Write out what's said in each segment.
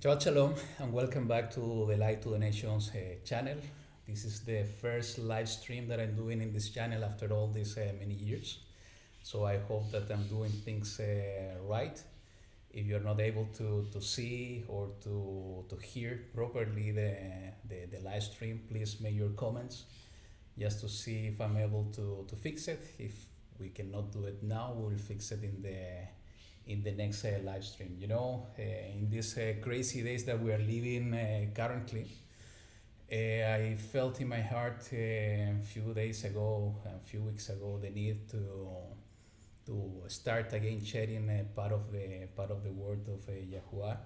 Shabbat Shalom and welcome back to the Light to the Nations channel. This is the first live stream that I'm doing in this channel after all these many years. So I hope that I'm doing things right. If you're not able to see or to hear properly the live stream, please make your comments just to see if I'm able to fix it. If we cannot do it now, we'll fix it in the next live stream. In these crazy days that we are living currently, I felt in my heart a few days ago, a few weeks ago, the need to start again sharing part of the word of Yahuwah.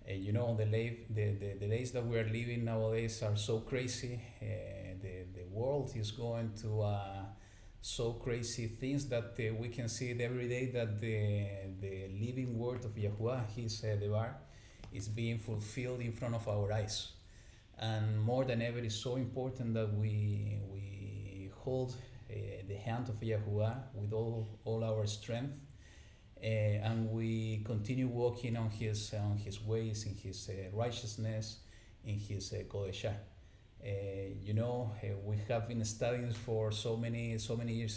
The days that we are living nowadays are so crazy. The world is going to so crazy things that we can see it every day, that the living word of Yahuwah, his Devar, is being fulfilled in front of our eyes. And more than ever, it's so important that we hold the hand of Yahuwah with all our strength, and we continue walking on his ways, in his righteousness, in his Kodeshah. We have been studying for so many years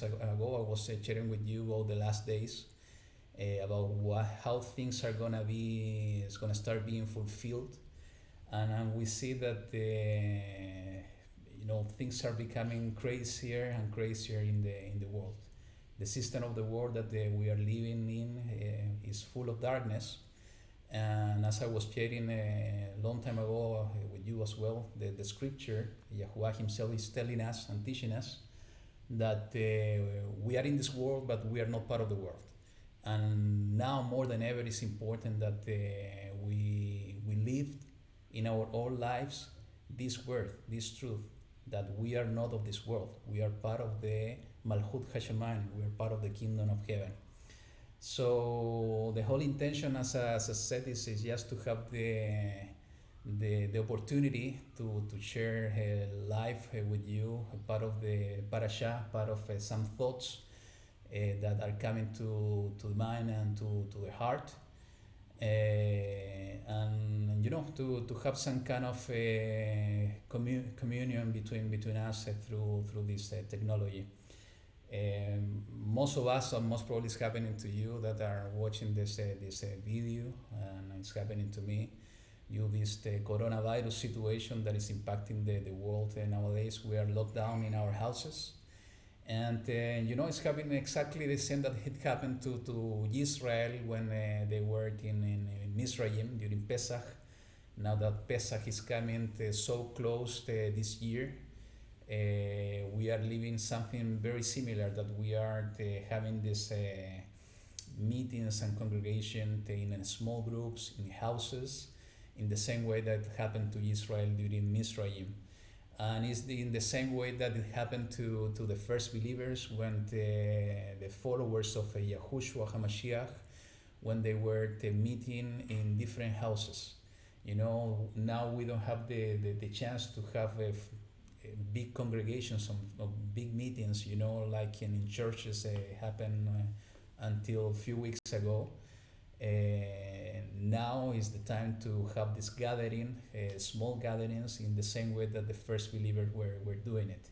ago. I was sharing with you all the last days about how things are gonna start being fulfilled, and we see that things are becoming crazier and crazier in the world. The system of the world that we are living in is full of darkness. And as I was sharing a long time ago with you as well, the scripture, Yahuwah himself is telling us and teaching us that we are in this world, but we are not part of the world. And now more than ever, it's important that we live in our own lives this word, this truth, that we are not of this world. We are part of the Malchut Hashemayim. We are part of the kingdom of heaven. So the whole intention, as I said, is just to have the opportunity to share live with you, part of the parasha, part of some thoughts that are coming to the mind and to the heart, and to have some kind of communion between us through this technology. Most of us, or most probably it's happening to you that are watching this video, and it's happening to me. This coronavirus situation that is impacting the world nowadays. We are locked down in our houses, and it's happening exactly the same that it happened to Israel when they were in Mizraim during Pesach. Now that Pesach is coming so close this year, we are living something very similar, that we are having these meetings and congregation in small groups, in houses, in the same way that happened to Israel during Mizraim. And it's in the same way that it happened to the first believers, when the followers of Yahushua HaMashiach, when they were meeting in different houses. Now we don't have the chance to have big congregations of big meetings, like in churches happened until a few weeks ago. Now is the time to have this gathering, small gatherings, in the same way that the first believers were doing it.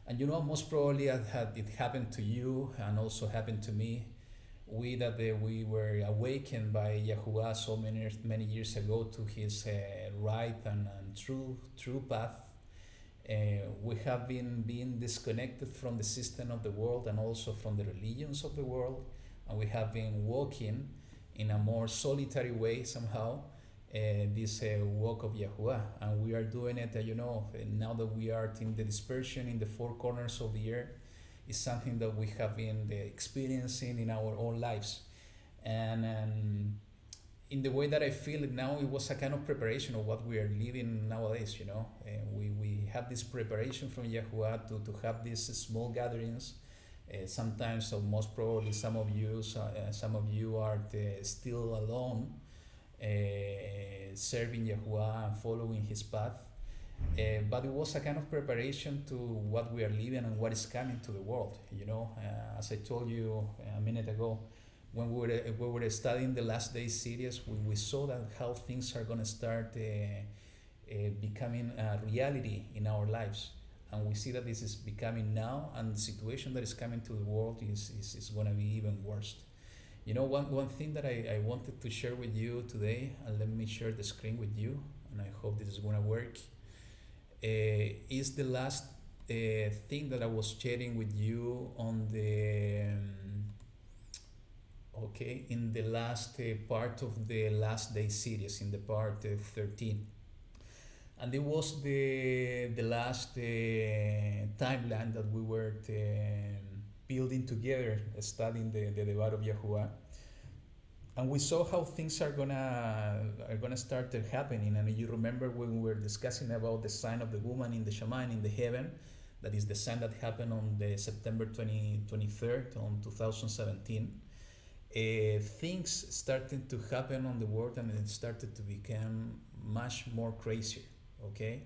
And most probably it happened to you, and also happened to me. We were awakened by Yahuwah so many years ago to his right and true path. We have been being disconnected from the system of the world, and also from the religions of the world, and we have been walking in a more solitary way somehow, this walk of Yahuwah. And we are doing it, now that we are in the dispersion in the four corners of the earth, is something that we have been experiencing in our own lives. And in the way that I feel it now, it was a kind of preparation of what we are living nowadays. We have this preparation from Yahuwah to have these small gatherings. Sometimes, or most probably, some of you are still alone, serving Yahuwah and following his path. But it was a kind of preparation to what we are living and what is coming to the world. As I told you a minute ago, when we were studying the Last Day series, we saw that how things are gonna start becoming a reality in our lives, and we see that this is becoming now, and the situation that is coming to the world is gonna be even worse. You know, one thing that I wanted to share with you today, and let me share the screen with you, and I hope this is gonna work, is the last thing that I was sharing with you on the okay, in the last part of the Last Day series, in the part 13. And it was the last timeline that we were building together, studying the Devar of Yahuwah. And we saw how things are gonna start happening. And you remember when we were discussing about the sign of the woman in the Shaman in the heaven, that is the sign that happened on the September 23rd on 2017. Things started to happen on the world, and it started to become much more crazier. Okay,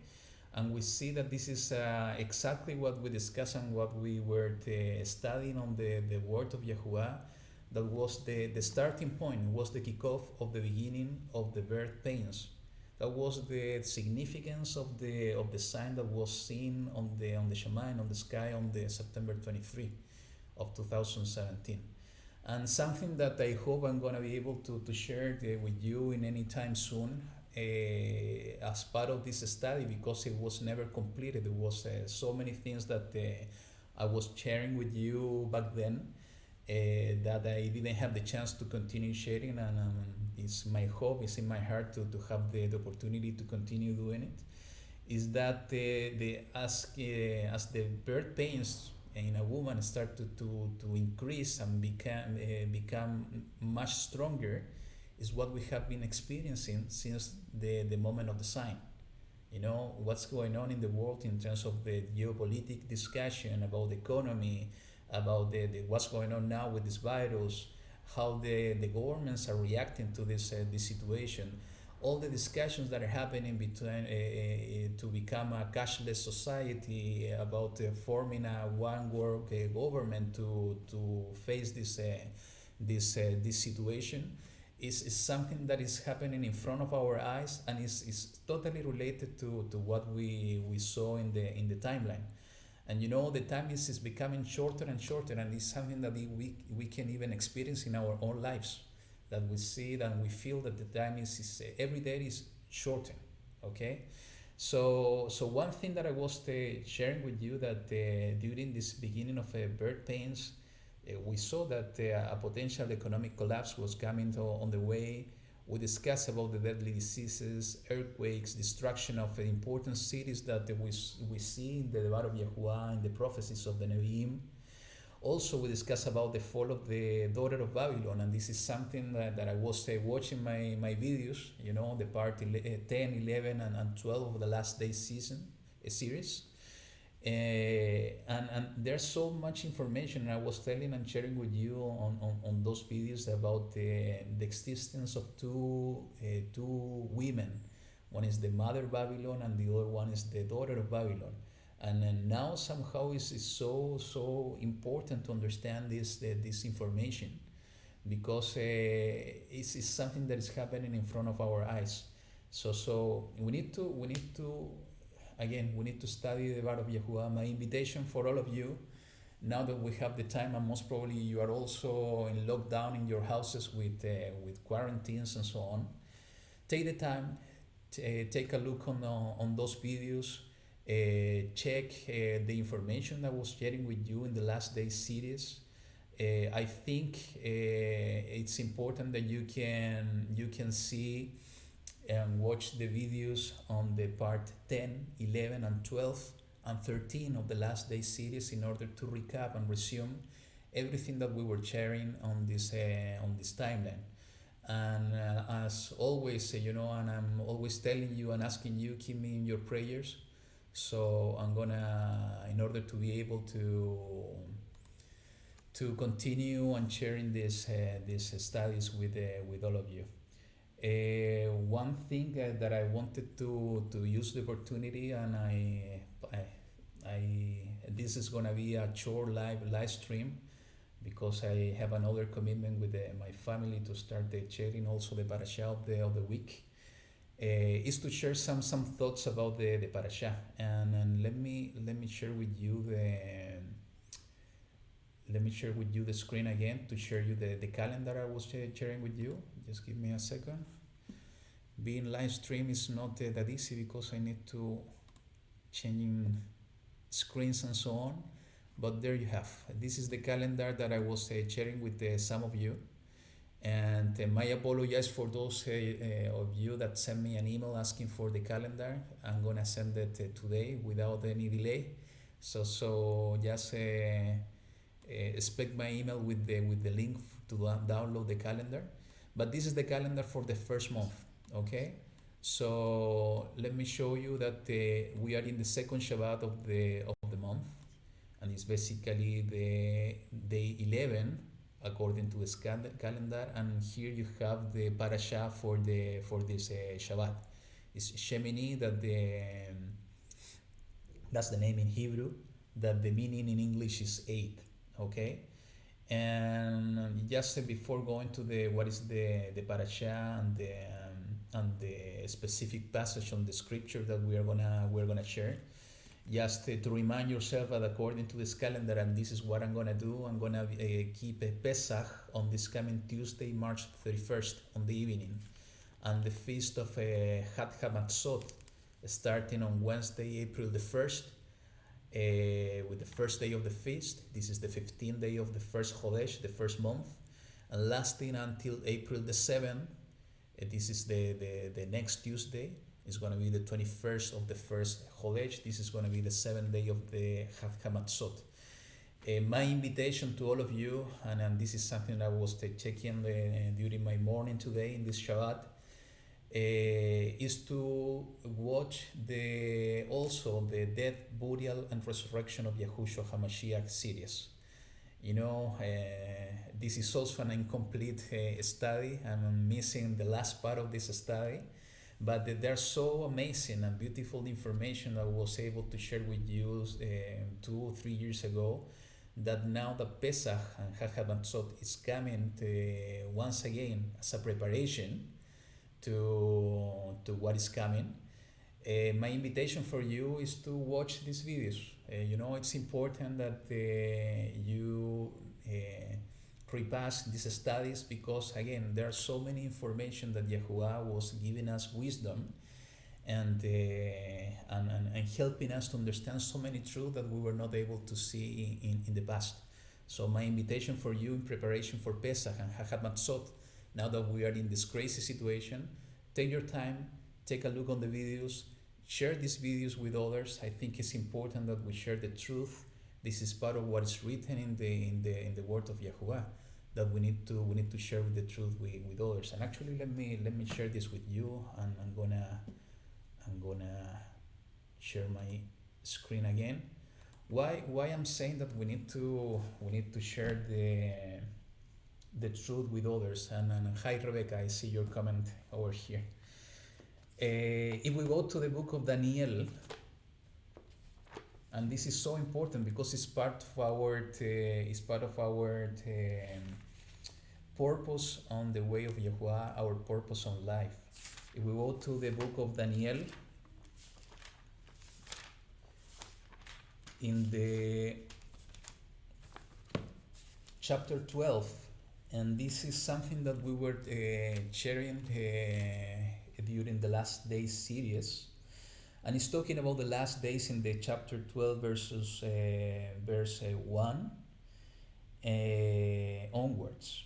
and we see that this is exactly what we discussed and what we were studying on the word of Yahuwah. That was the starting point. It was the kickoff of the beginning of the birth pains. That was the significance of the sign that was seen on the Shaman on the sky on the September 23 of 2017. And something that I hope I'm gonna be able to share with you in any time soon, as part of this study, because it was never completed. There was so many things that I was sharing with you back then, that I didn't have the chance to continue sharing, and it's my hope, it's in my heart to have the opportunity to continue doing it. Is that as the birth pains in a woman start to increase and become much stronger, is what we have been experiencing since the moment of the sign. You know, what's going on in the world in terms of the geopolitical discussion about the economy, about the what's going on now with this virus, how the governments are reacting to this situation, all the discussions that are happening between to become a cashless society, about forming a one world government to face this situation, is something that is happening in front of our eyes, and is totally related to what we saw in the timeline. And you know, the time is becoming shorter and shorter, and it's something that we can even experience in our own lives, that we see it and we feel that the time is every day is shorter. Okay, so one thing that I was sharing with you, that during this beginning of birth pains, we saw that a potential economic collapse was coming on the way. We discussed about the deadly diseases, earthquakes, destruction of important cities that we see in the Devar of Yahuwah and the prophecies of the Nevi'im. Also, we discussed about the fall of the daughter of Babylon, and this is something that I was watching my videos, you know, the part 10, 11, and 12 of the Last Day series. And there's so much information. I was telling and sharing with you on those videos about the existence of two women. One is the mother Babylon, and the other one is the daughter of Babylon. And then now somehow it's so important to understand this information, because it's something that is happening in front of our eyes. So we need to again, we need to study the Word of Yahuwah. My invitation for all of you, now that we have the time, and most probably you are also in lockdown in your houses with quarantines and so on, take the time, take a look on those videos, check the information that I was sharing with you in the Last Day series. I think it's important that you can see and watch the videos on the part 10, 11, and 12 and 13 of the Last Day series, in order to recap and resume everything that we were sharing on this timeline. And as always, you know, and I'm always telling you and asking you, keep me in your prayers. So I'm gonna, in order to be able to continue and sharing these studies with all of you. One thing that I wanted to use the opportunity, and I this is gonna be a short live stream, because I have another commitment with my family to start sharing also the parasha of the week. Is to share some thoughts about the parasha, and let me share with you the screen again to share you the calendar I was sharing with you. Just give me a second. Being live stream is not that easy because I need to changing screens and so on. But there you have. This is the calendar that I was sharing with some of you. And my apologies for those of you that sent me an email asking for the calendar. I'm gonna send it today without any delay. So just expect my email with the link to download the calendar. But this is the calendar for the first month. Okay. So let me show you that we are in the second Shabbat of the month, and it's basically the day 11 according to the calendar. And here you have the parasha for this Shabbat. It's Shemini, that's the name in Hebrew. That the meaning in English is 8. Okay, and just before going to the what is the parasha and the specific passage on the scripture that we're gonna share, just to remind yourself that according to this calendar, and this is what I'm gonna do, I'm gonna keep a Pesach on this coming Tuesday, March 31st on the evening, and the feast of Hat Hamatzot starting on Wednesday, April the 1st, with the first day of the feast. This is the 15th day of the first Chodesh, the first month, and lasting until April the 7th. This is the next Tuesday. It's going to be the 21st of the first Chodesh. This is going to be the 7th day of the Chag Hamatzot. My invitation to all of you, and this is something I was checking during my morning today in this Shabbat, is to watch also the death, burial, and resurrection of Yahushua HaMashiach series. You know, this is also an incomplete study. I'm missing the last part of this study, but they're so amazing and beautiful information I was able to share with you 2 or 3 years ago, that now the Pesach and Chag HaMatzot is coming once again as a preparation to what is coming. My invitation for you is to watch these videos. It's important that you repass these studies, because again, there are so many information that Yahuwah was giving us wisdom and helping us to understand so many truths that we were not able to see in the past. So my invitation for you in preparation for Pesach and Chag Matzot, now that we are in this crazy situation, take your time, take a look on the videos, share these videos with others. I think it's important that we share the truth. This is part of what is written in the word of Yahuwah, that we need to share the truth with others. And actually, let me share this with you, and I'm gonna share my screen again. Why I'm saying that we need to share the truth with others. And hi Rebecca, I see your comment over here. If we go to the book of Daniel, and this is so important because it's part of our purpose on the way of Yahuwah, our purpose on life. If we go to the book of Daniel, in the chapter 12, and this is something that we were sharing during the last days series, and it's talking about the last days in the chapter 12 verse 1 onwards.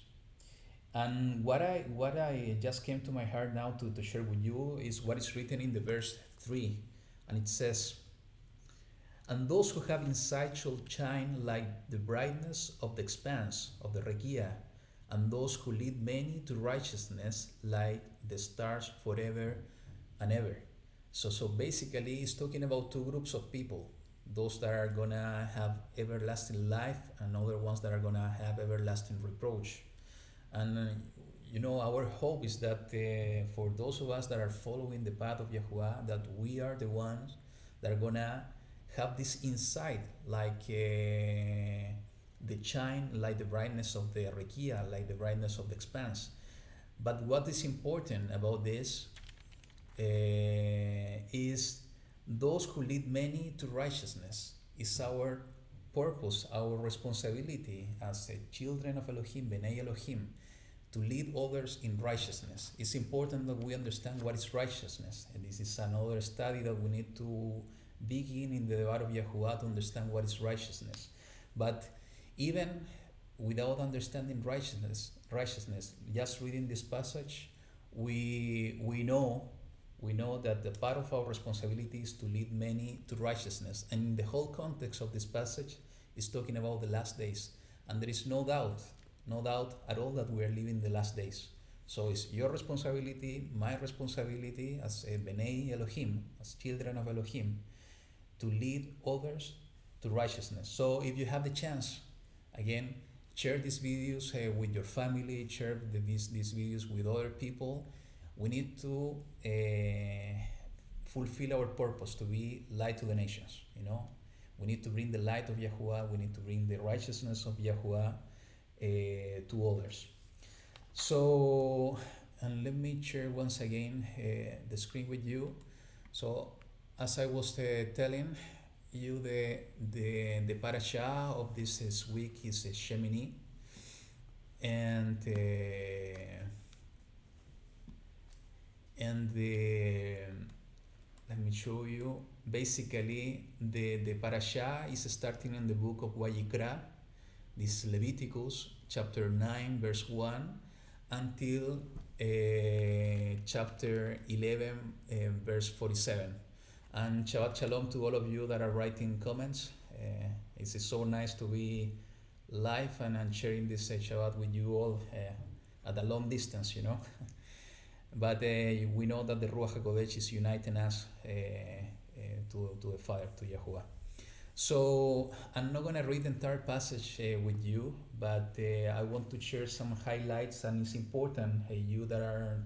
And what I just came to my heart now to share with you is what is written in the verse 3, and it says, "And those who have insight shall shine like the brightness of the expanse of the Regia, and those who lead many to righteousness like the stars forever and ever." So basically it's talking about two groups of people, those that are gonna have everlasting life and other ones that are gonna have everlasting reproach. And our hope is that for those of us that are following the path of Yahuwah, that we are the ones that are gonna have this insight, like they shine like the brightness of the Rekia, like the brightness of the expanse. But what is important about this is those who lead many to righteousness. Is our purpose, our responsibility as children of Elohim, Bnei Elohim, to lead others in righteousness. It's important that we understand what is righteousness. And this is another study that we need to begin in the Devar of Yahuwah to understand what is righteousness. But even without understanding righteousness, just reading this passage, we know that the part of our responsibility is to lead many to righteousness. And the whole context of this passage is talking about the last days. And there is no doubt at all that we are living the last days. So it's your responsibility, my responsibility as a Bnei Elohim, as children of Elohim, to lead others to righteousness. So if you have the chance, again, share these videos with your family, share these videos with other people. We need to fulfill our purpose to be light to the nations. We need to bring the light of Yahuwah. We need to bring the righteousness of Yahuwah to others. So, and let me share once again the screen with you. So, as I was telling you, the parasha of this week is Shemini, and let me show you. Basically, the parasha is starting in the book of Vayikra, this Leviticus chapter 9 verse 1 until chapter 11 verse 47. And Shabbat Shalom to all of you that are writing comments. It's so nice to be live and sharing this Shabbat with you all at a long distance, But we know that the Ruach HaKodesh is uniting us to the Father, to Yahuwah. So I'm not going to read the entire passage with you, but I want to share some highlights, and it's important, you that are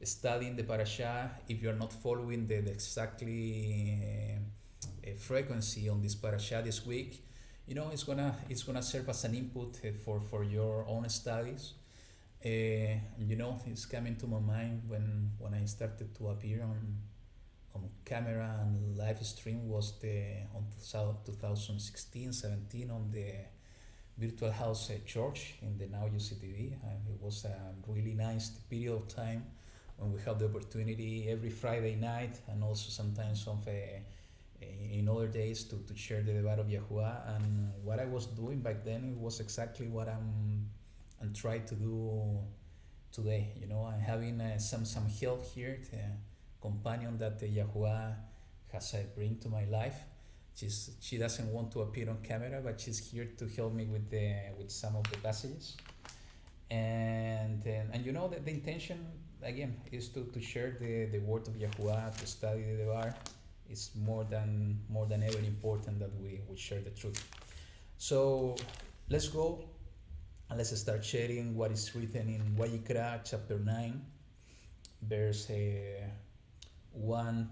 studying the parasha, if you're not following the exactly frequency on this parasha this week, it's gonna serve as an input for your own studies. It's coming to my mind when I started to appear on camera and live stream was on 2016-17 on the Virtual House Church in the Now UCTV. It was a really nice period of time when we have the opportunity every Friday night and also sometimes in other days to share the Devar of Yahuwah. And what I was doing back then, it was exactly what I'm trying to do today. I'm having some help here, companion that Yahuwah has bring to my life. She doesn't want to appear on camera, but she's here to help me with some of the passages. And the intention again is to share the word of Yahuwah, to study the Devar. It's more than ever important that we share the truth. So let's go and let's start sharing what is written in Vayikra chapter 9 verse 1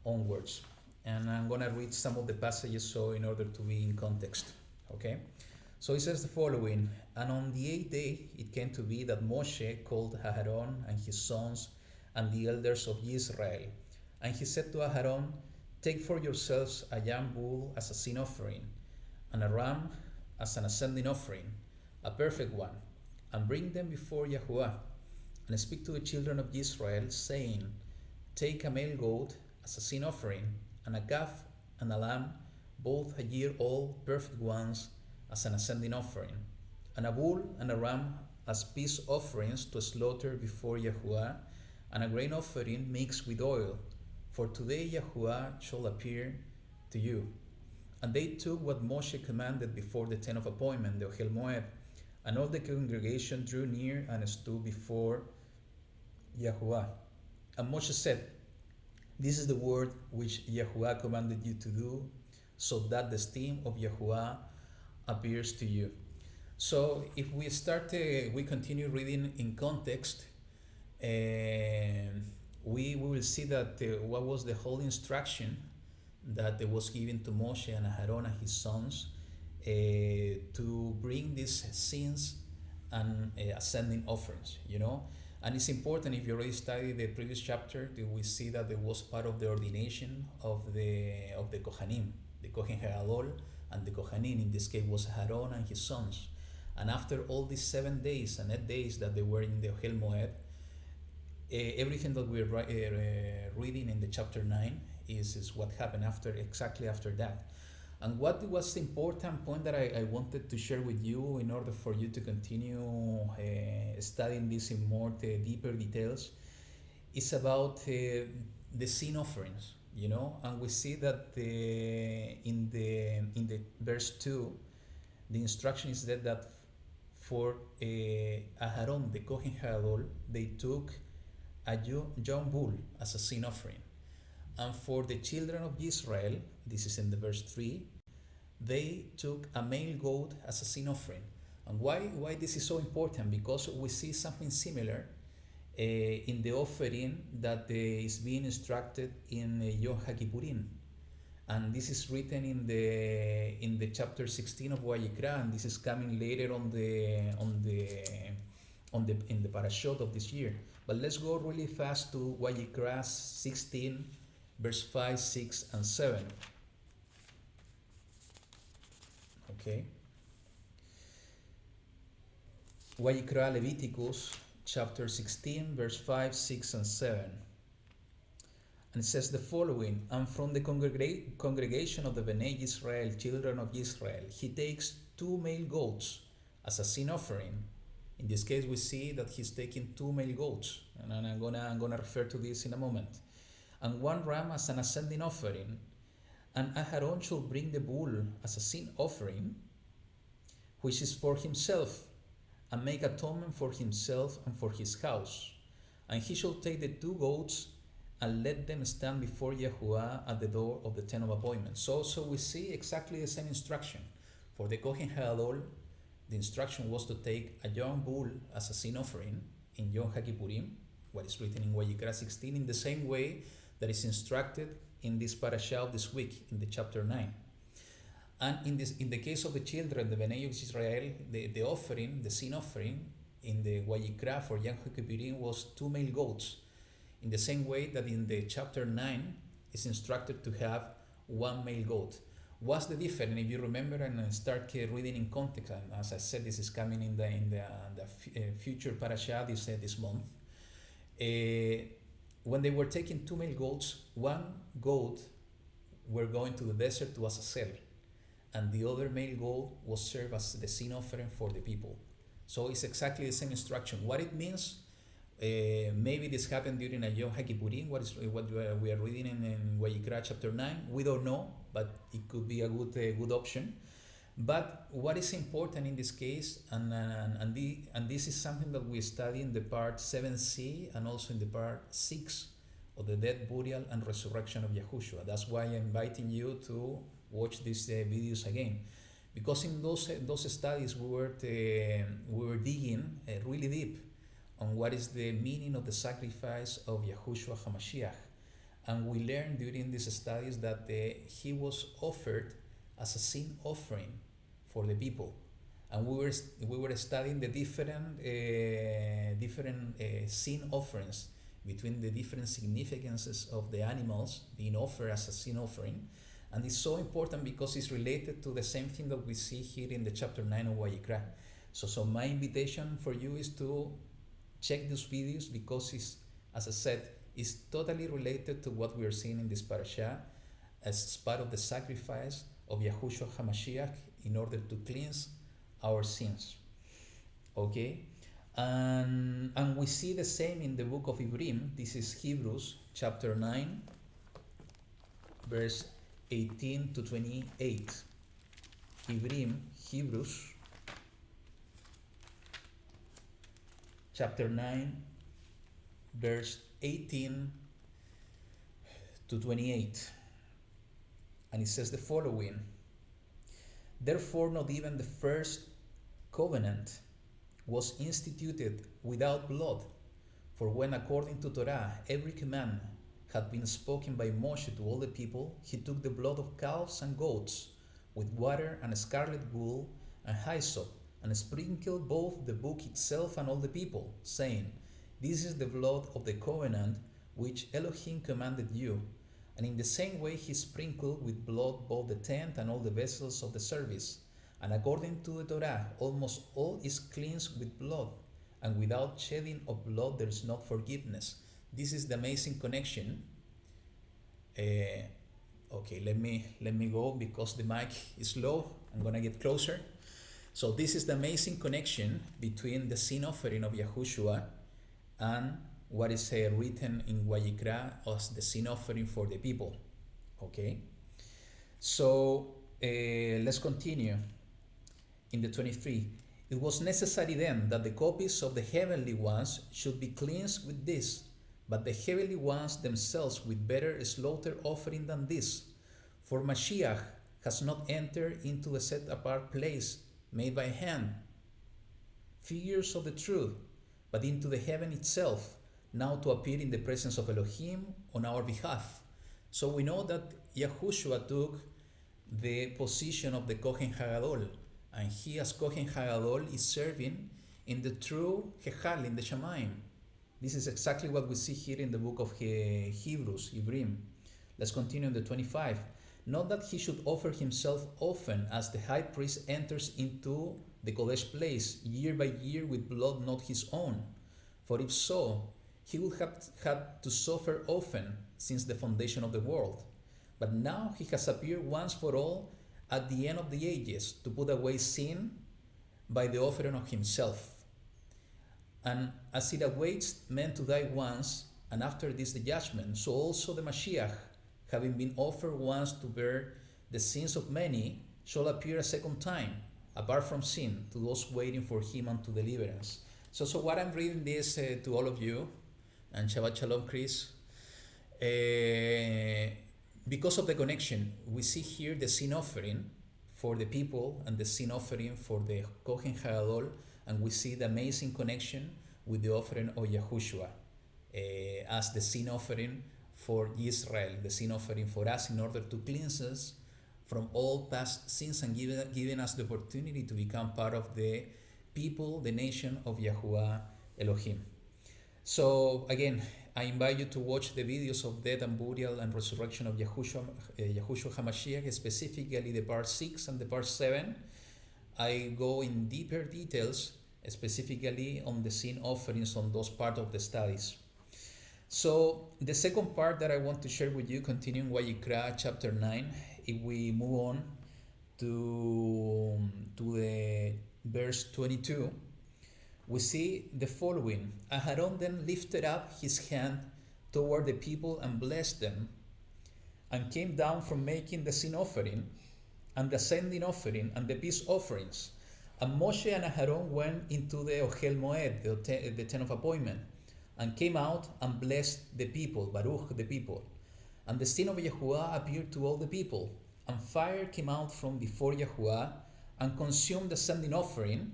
onwards. And I'm going to read some of the passages so in order to be in context. Okay? So it says the following: And on the 8th day it came to be that Moshe called Aharon and his sons and the elders of Israel. And he said to Aharon, Take for yourselves a young bull as a sin offering, and a ram as an ascending offering, a perfect one, and bring them before Yahuwah. And speak to the children of Israel, saying, Take a male goat as a sin offering, and a calf and a lamb, both a year old, perfect ones, as an ascending offering, and a bull and a ram as peace offerings to slaughter before Yahuwah, and a grain offering mixed with oil. For today Yahuwah shall appear to you. And they took what Moshe commanded before the tent of appointment, the Ohel Moed, and all the congregation drew near and stood before Yahuwah. And Moshe said, This is the word which Yahuwah commanded you to do, so that the esteem of Yahuwah appears to you. So if we we continue reading in context, we will see that what was the whole instruction that was given to Moshe and Aaron and his sons to bring these sins and ascending offerings, you know. And it's important, if you already studied the previous chapter, that we see that there was part of the ordination of the Kohanim, the Kohen Gadol, and the Kohanim in this case was Aaron and his sons. And after all these 7 days and 8 days that they were in the Ohel Moed, everything that we're reading in the chapter 9 is what happened exactly after that. And what was the important point that I wanted to share with you in order for you to continue studying this in more deeper details is about the sin offerings, you know. And we see that in the verse 2, the instruction is that for Aharon, the Kohen Gadol, they took a young bull as a sin offering. And for the children of Israel, this is in the verse 3, they took a male goat as a sin offering. And why this is so important? Because we see something similar in the offering that is being instructed in Yom HaKippurim. And this is written in the chapter 16 of Vayikra, and this is coming later in the parashot of this year. But let's go really fast to Vayikra 16, verse 5, 6, and 7. Okay. Vayikra Leviticus chapter 16, verse 5, 6, and 7. And it says the following: and from the congregation of the Bnei Israel, children of Israel, he takes 2 male goats as a sin offering. In this case, we see that he's taking 2 male goats, and I'm gonna refer to this in a moment. And 1 ram as an ascending offering. And Aharon shall bring the bull as a sin offering, which is for himself, and make atonement for himself and for his house. And he shall take the 2 goats and let them stand before Yahuwah at the door of the tent of appointment. So we see exactly the same instruction. For the Kohen Gadol, the instruction was to take a young bull as a sin offering in Yom HaKippurim, what is written in Vayikra 16, in the same way that is instructed in this parasha of this week, in the chapter 9. And in the case of the children, the Bnei of Israel, the offering, the sin offering, in the Vayikra for Yom HaKippurim was 2 male goats, in the same way that in the chapter 9 is instructed to have 1 male goat. What's the difference? If you remember, and start reading in context, and as I said, this is coming in the future parasha this month. When they were taking 2 male goats, 1 goat were going to the desert to Azazel, and the other male goat was served as the sin offering for the people. So it's exactly the same instruction. What it means, maybe this happened during a Yom HaKippurim, what we are reading in Vayikra chapter 9. We don't know, but it could be a good option. But what is important in this case, and this is something that we study in the part 7c and also in the part 6 of the death, burial, and resurrection of Yahushua. That's why I'm inviting you to watch these videos again, because in those studies we were digging really deep on what is the meaning of the sacrifice of Yahushua HaMashiach. And we learned during these studies that he was offered as a sin offering for the people. And we were studying the different sin offerings between the different significances of the animals being offered as a sin offering. And it's so important because it's related to the same thing that we see here in the chapter 9 of Vayikra. So my invitation for you is to check those videos, because it's, as I said, it's totally related to what we are seeing in this parasha as part of the sacrifice of Yahushua HaMashiach in order to cleanse our sins. Okay? And we see the same in the book of Ivrim. This is Hebrews chapter 9, verse 18 to 28. Hebrews chapter 9, verse 18 to 28. And it says the following: therefore not even the first covenant was instituted without blood, for when according to Torah every command had been spoken by Moshe to all the people, he took the blood of calves and goats with water and scarlet wool and hyssop, and sprinkled both the book itself and all the people, saying, This is the blood of the covenant which Elohim commanded you. And in the same way he sprinkled with blood both the tent and all the vessels of the service. And according to the Torah, almost all is cleansed with blood, and without shedding of blood there is not forgiveness. This is the amazing connection. Okay, let me go because the mic is low. I'm gonna get closer. So this is the amazing connection between the sin offering of Yahushua and what is written in Vayikra as the sin offering for the people. Okay, so let's continue. In the 23, it was necessary then that the copies of the heavenly ones should be cleansed with this, but the heavenly ones themselves with better slaughter offering than this. For Mashiach has not entered into the set apart place made by hand, figures of the truth, but into the heaven itself, now to appear in the presence of Elohim on our behalf. So we know that Yahushua took the position of the Kohen HaGadol, and he as Kohen HaGadol is serving in the true Hechal, in the Shamayim. This is exactly what we see here in the book of Hebrews, Ivrim. Let's continue in the 25. Not that he should offer himself often, as the high priest enters into the Kodesh place year by year with blood not his own. For if so, he would have had to suffer often since the foundation of the world. But now he has appeared once for all at the end of the ages to put away sin by the offering of himself. And as it awaits men to die once, and after this the judgment, so also the Mashiach, having been offered once to bear the sins of many, shall appear a second time, apart from sin, to those waiting for him unto deliverance. So what I'm reading this to all of you, and Shabbat Shalom, Chris, because of the connection, we see here the sin offering for the people and the sin offering for the Kohen HaGadol, and we see the amazing connection with the offering of Yahushua as the sin offering for Israel, the sin offering for us in order to cleanse us from all past sins and giving us the opportunity to become part of the people, the nation of Yahuwah Elohim. So again, I invite you to watch the videos of death and burial and resurrection of Yahushua HaMashiach, specifically the part 6 and the part 7. I go in deeper details, specifically on the sin offerings on those parts of the studies. So the second part that I want to share with you, continuing Vayikra chapter 9, if we move on to the verse 22, we see the following. Aharon then lifted up his hand toward the people and blessed them, and came down from making the sin offering and the ascending offering and the peace offerings. And Moshe and Aharon went into the Ohel Moed, the tent of appointment, and came out and blessed the people, Baruch the people. And the sin of Yahuwah appeared to all the people, and fire came out from before Yahuwah and consumed the ascending offering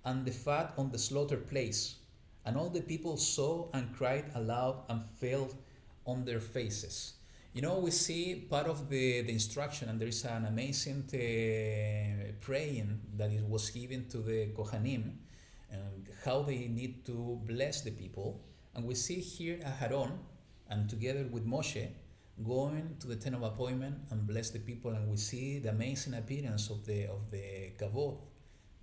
and the fat on the slaughter place. And all the people saw and cried aloud and fell on their faces. You know, we see part of the instruction, and there is an amazing praying that it was given to the Kohanim, and how they need to bless the people. And we see here Aharon, and together with Moshe, going to the tent of appointment and bless the people. And we see the amazing appearance of the kavod,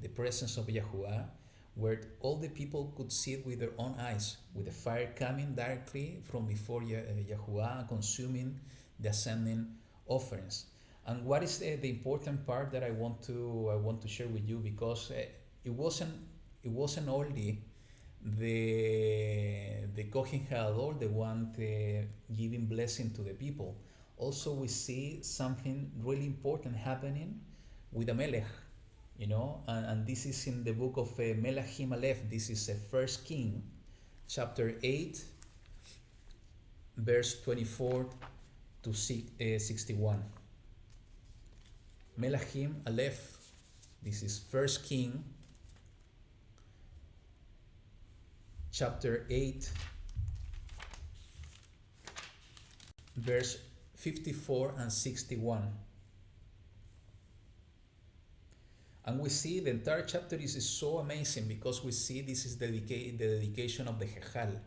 the presence of Yahuwah, where all the people could see it with their own eyes, with the fire coming directly from before Yahuwah, consuming the ascending offerings. And what is the important part that I want to share with you, because it wasn't only the Kohen HaGadol, the one giving blessing to the people. Also, we see something really important happening with the Melech. You know, and this is in the book of Melachim Aleph. This is 1 King, chapter 8, verse 24 to 61. Melachim Aleph. This is 1 King, chapter 8, verse 54 and 61. And we see the entire chapter is so amazing because we see this is the dedication of the Hechal,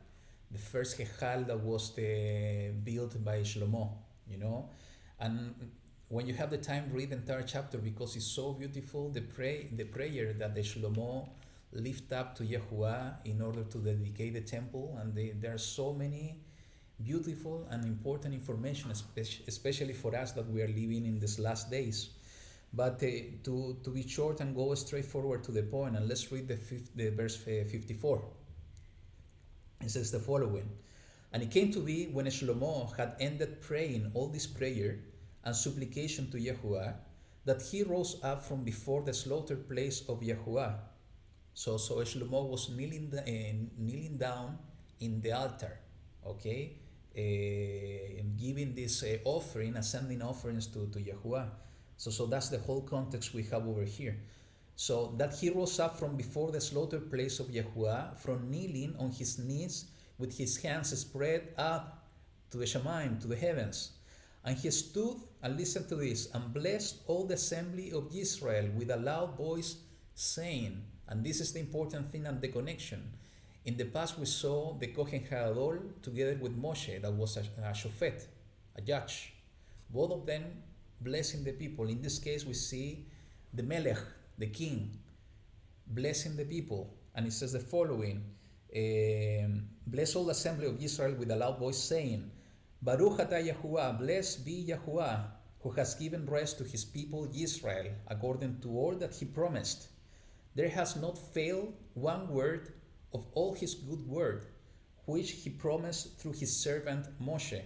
the first Hechal that was built by Shlomo, you know. And when you have the time, read the entire chapter because it's so beautiful. The prayer that the Shlomo lift up to Yahuwah in order to dedicate the temple, and there are so many beautiful and important information, especially for us that we are living in these last days. But to be short and go straight forward to the point, and let's read the verse 54. It says the following: And it came to be when Shlomo had ended praying all this prayer and supplication to Yahuwah, that he rose up from before the slaughter place of Yahuwah. So Shlomo was kneeling down in the altar, okay, giving this offering, ascending offerings to Yahuwah. So that's the whole context we have over here. So that he rose up from before the slaughter place of Yahuwah, from kneeling on his knees with his hands spread up to the Shemaim, to the heavens. And he stood, and listen to this, and blessed all the assembly of Israel with a loud voice, saying, and this is the important thing and the connection. In the past we saw the Kohen Hagadol together with Moshe, that was a shofet, a judge. Both of them blessing the people. In this case we see the Melech, the king, blessing the people. And it says the following: bless all the assembly of Israel with a loud voice, saying, Baruch atah Yahuwah, blessed be Yahuwah, who has given rest to his people Israel, according to all that he promised. There has not failed one word of all his good word, which he promised through his servant Moshe.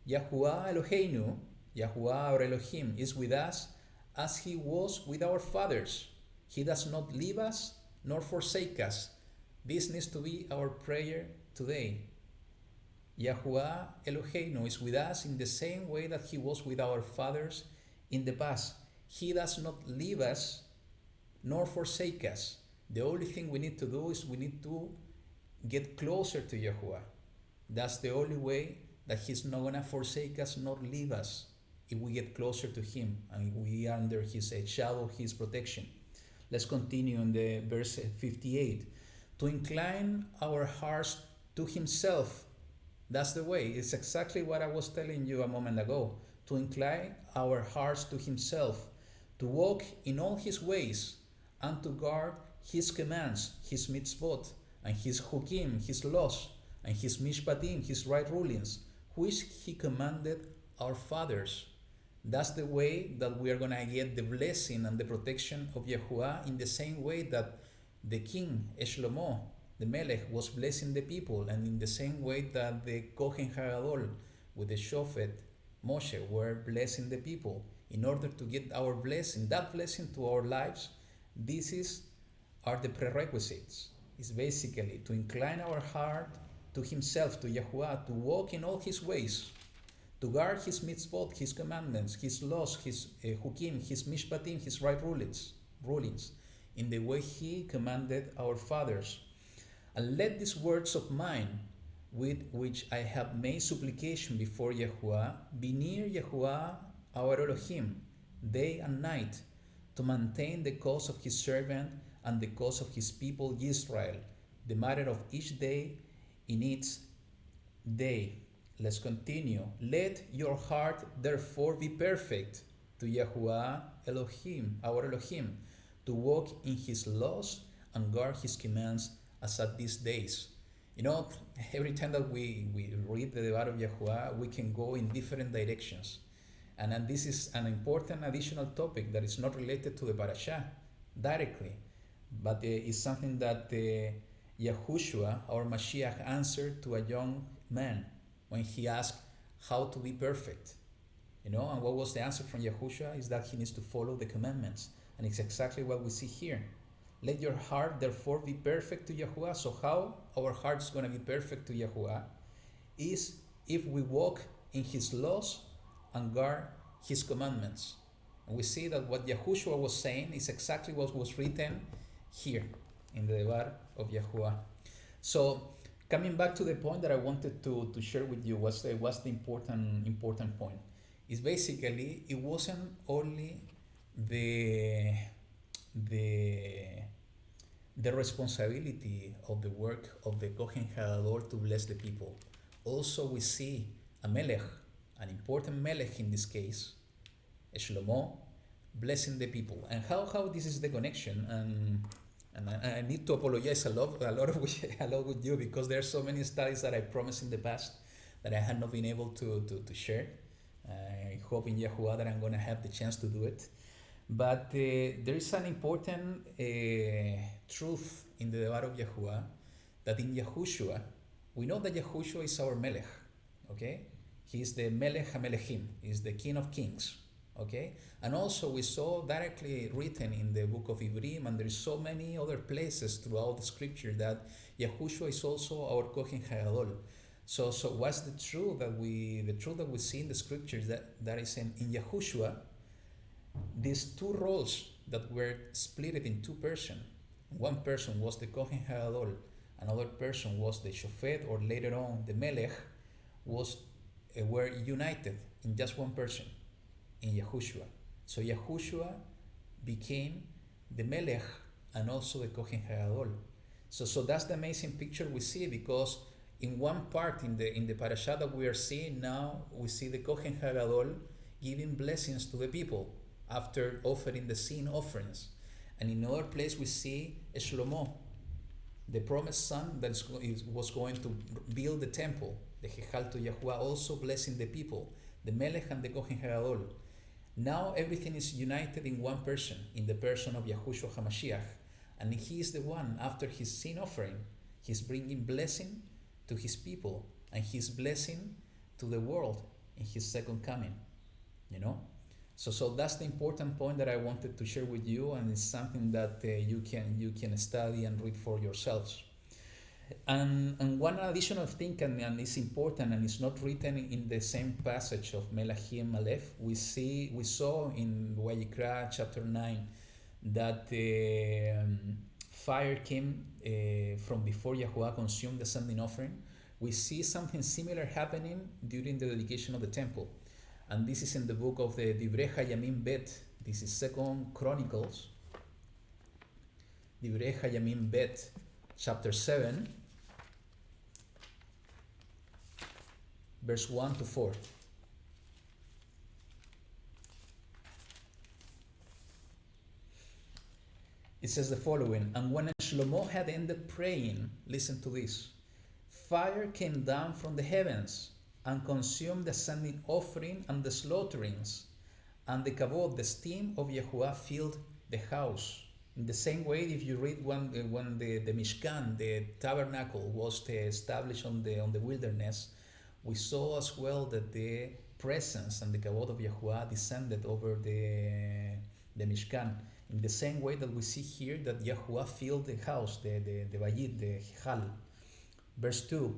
Yahuwah Eloheinu, Yahuwah our Elohim, is with us as he was with our fathers. He does not leave us nor forsake us. This needs to be our prayer today. Yahuwah Eloheinu is with us in the same way that he was with our fathers in the past. He does not leave us nor forsake us. The only thing we need to do is we need to get closer to Yahuwah. That's the only way that he's not going to forsake us nor leave us, if we get closer to him and we are under his shadow, his protection. Let's continue in the verse 58. To incline our hearts to himself. That's the way. It's exactly what I was telling you a moment ago. To incline our hearts to himself, to walk in all his ways, and to guard his commands, his mitzvot, and his hukim, his laws, and his mishpatim, his right rulings, which he commanded our fathers. That's the way that we are going to get the blessing and the protection of Yahuwah, in the same way that the king, Shlomo, the Melech, was blessing the people, and in the same way that the Kohen Hagadol with the Shofet, Moshe, were blessing the people. In order to get our blessing, that blessing to our lives, are the prerequisites. It's basically to incline our heart to himself, to Yahuwah, to walk in all his ways, to guard his mitzvot, his commandments, his laws, his hukim, his mishpatim, his right rulings, in the way he commanded our fathers. And let these words of mine, with which I have made supplication before Yahuwah, be near Yahuwah our Elohim, day and night, to maintain the cause of his servant and the cause of his people Israel, the matter of each day in its day. Let's continue. Let your heart therefore be perfect to Yahuwah Elohim, our Elohim, to walk in his laws and guard his commands as at these days. You know, every time that we read the Devar of Yahuwah, we can go in different directions. And this is an important additional topic that is not related to the parasha directly, but is something that Yahushua, our Mashiach, answered to a young man when he asked how to be perfect. You know, and what was the answer from Yahushua? Is that he needs to follow the commandments. And it's exactly what we see here. Let your heart therefore be perfect to Yahuwah. So how our heart is going to be perfect to Yahuwah is if we walk in his laws and guard his commandments. And we see that what Yahushua was saying is exactly what was written here in the Devar of Yahuwah. So coming back to the point that I wanted to share with you, what's the important point is basically it wasn't only the the the responsibility of the work of the Kohen Hagadol to bless the people. Also, we see a melech, an important melech in this case, Shlomo, blessing the people. And how this is the connection, and I need to apologize a lot with you, because there are so many studies that I promised in the past that I had not been able to share. I hope in Yahuwah that I'm going to have the chance to do it. But there is an important truth in the Devar of Yahuwah, that in Yahushua, we know that Yahushua is our Melech, okay? He is the Melech HaMelechim, he is the King of Kings, okay? And also we saw directly written in the book of Ivrim, and there is so many other places throughout the scripture, that Yahushua is also our Kohen HaGadol. So what's the truth that we see in the scriptures, that is in Yahushua, these two roles that were split in two persons. One person was the Kohen HaGadol, another person was the Shofet, or later on the Melech, were united in just one person, in Yahushua. So Yahushua became the Melech and also the Kohen HaGadol. So that's the amazing picture we see, because in one part in the parasha that we are seeing now, we see the Kohen HaGadol giving blessings to the people after offering the sin offerings. And in another place we see Shlomo, the promised son that was going to build the temple, the Hechal to Yahuwah, also blessing the people, the Melech and the Kohen HaGadol. Now everything is united in one person, in the person of Yahushua HaMashiach. And he is the one, after his sin offering, he's bringing blessing to his people, and his blessing to the world in his second coming, you know? So that's the important point that I wanted to share with you, and it's something that you can study and read for yourselves. And one additional thing, and it's important, and it's not written in the same passage of Melachim Aleph, we saw in Vayikra chapter 9 that fire came from before Yahuwah consumed the sending offering. We see something similar happening during the dedication of the temple. And this is in the book of the Divrei Hayamim Bet. This is 2 Chronicles, Divrei Hayamim Bet, chapter 7, verse 1 to 4. It says the following: And when Shlomo had ended praying, listen to this, fire came down from the heavens and consumed the sending offering and the slaughterings, and the kavod, the steam of Yahuwah, filled the house. In the same way, if you read when the Mishkan, the tabernacle, was established on the wilderness, we saw as well that the presence and the kavod of Yahuwah descended over the Mishkan. In the same way that we see here that Yahuwah filled the house, the Vayit, the Hal. Verse 2,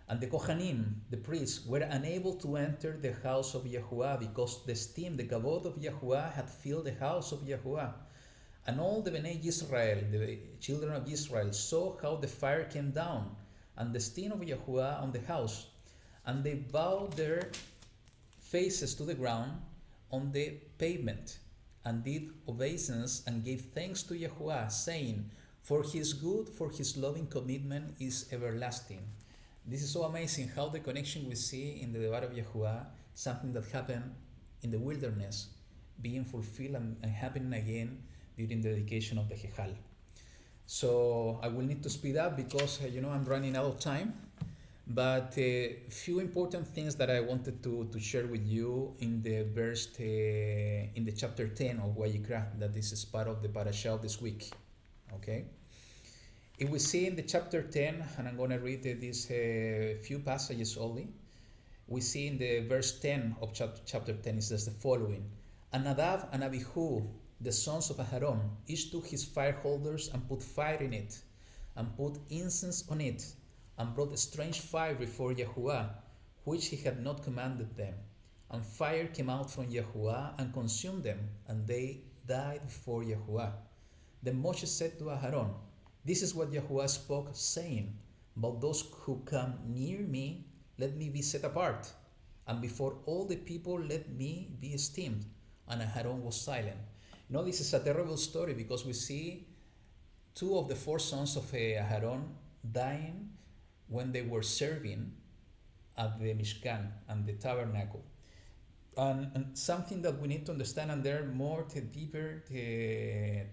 And the Kohanim, the priests, were unable to enter the house of Yahuwah, because the steam, the kavod of Yahuwah, had filled the house of Yahuwah. And all the Bnei Israel, the children of Israel, saw how the fire came down, and the steam of Yahuwah on the house. And they bowed their faces to the ground on the pavement, and did obeisance, and gave thanks to Yahuwah, saying, For his good, for his loving commitment is everlasting. This is so amazing how the connection we see in the Devar of Yahuwah, something that happened in the wilderness, being fulfilled and happening again during the dedication of the Hechal. So I will need to speed up because I'm running out of time. But a few important things that I wanted to share with you in the in the chapter 10 of Vayikra, that this is part of the parasha of this week. Okay. If we see in the chapter 10, and I'm going to read these few passages only, we see in the verse 10 of chapter 10, it says the following: And Nadav and Abihu, the sons of Aharon, each took his fire holders and put fire in it, and put incense on it, and brought a strange fire before Yahuwah, which he had not commanded them. And fire came out from Yahuwah and consumed them, and they died before Yahuwah. Then Moshe said to Aharon, This is what Yahuwah spoke, saying, But those who come near me, let me be set apart, and before all the people let me be esteemed. And Aharon was silent. This is a terrible story because we see two of the four sons of Aharon dying when they were serving at the Mishkan and the tabernacle. And something that we need to understand, and there are more deeper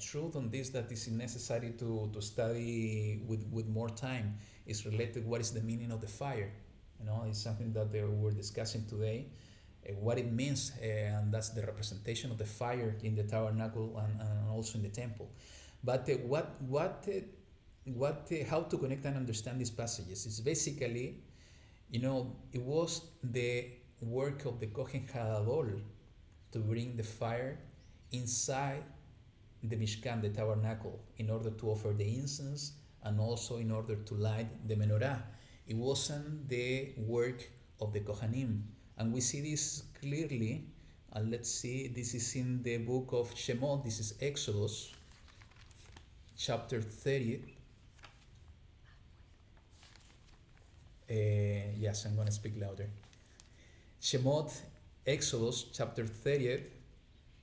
truth on this that is necessary to study with more time, is related to what is the meaning of the fire. It's something that we're discussing today, what it means, and that's the representation of the fire in the tabernacle and also in the temple. But how to connect and understand these passages is basically, it was the work of the Kohen Hadol to bring the fire inside the Mishkan, the tabernacle, in order to offer the incense and also in order to light the menorah. It wasn't the work of the Kohanim. And we see this clearly. Let's see, this is in the book of Shemot. This is Exodus, chapter 30. Yes, I'm going to speak louder. Shemot, Exodus, chapter 30,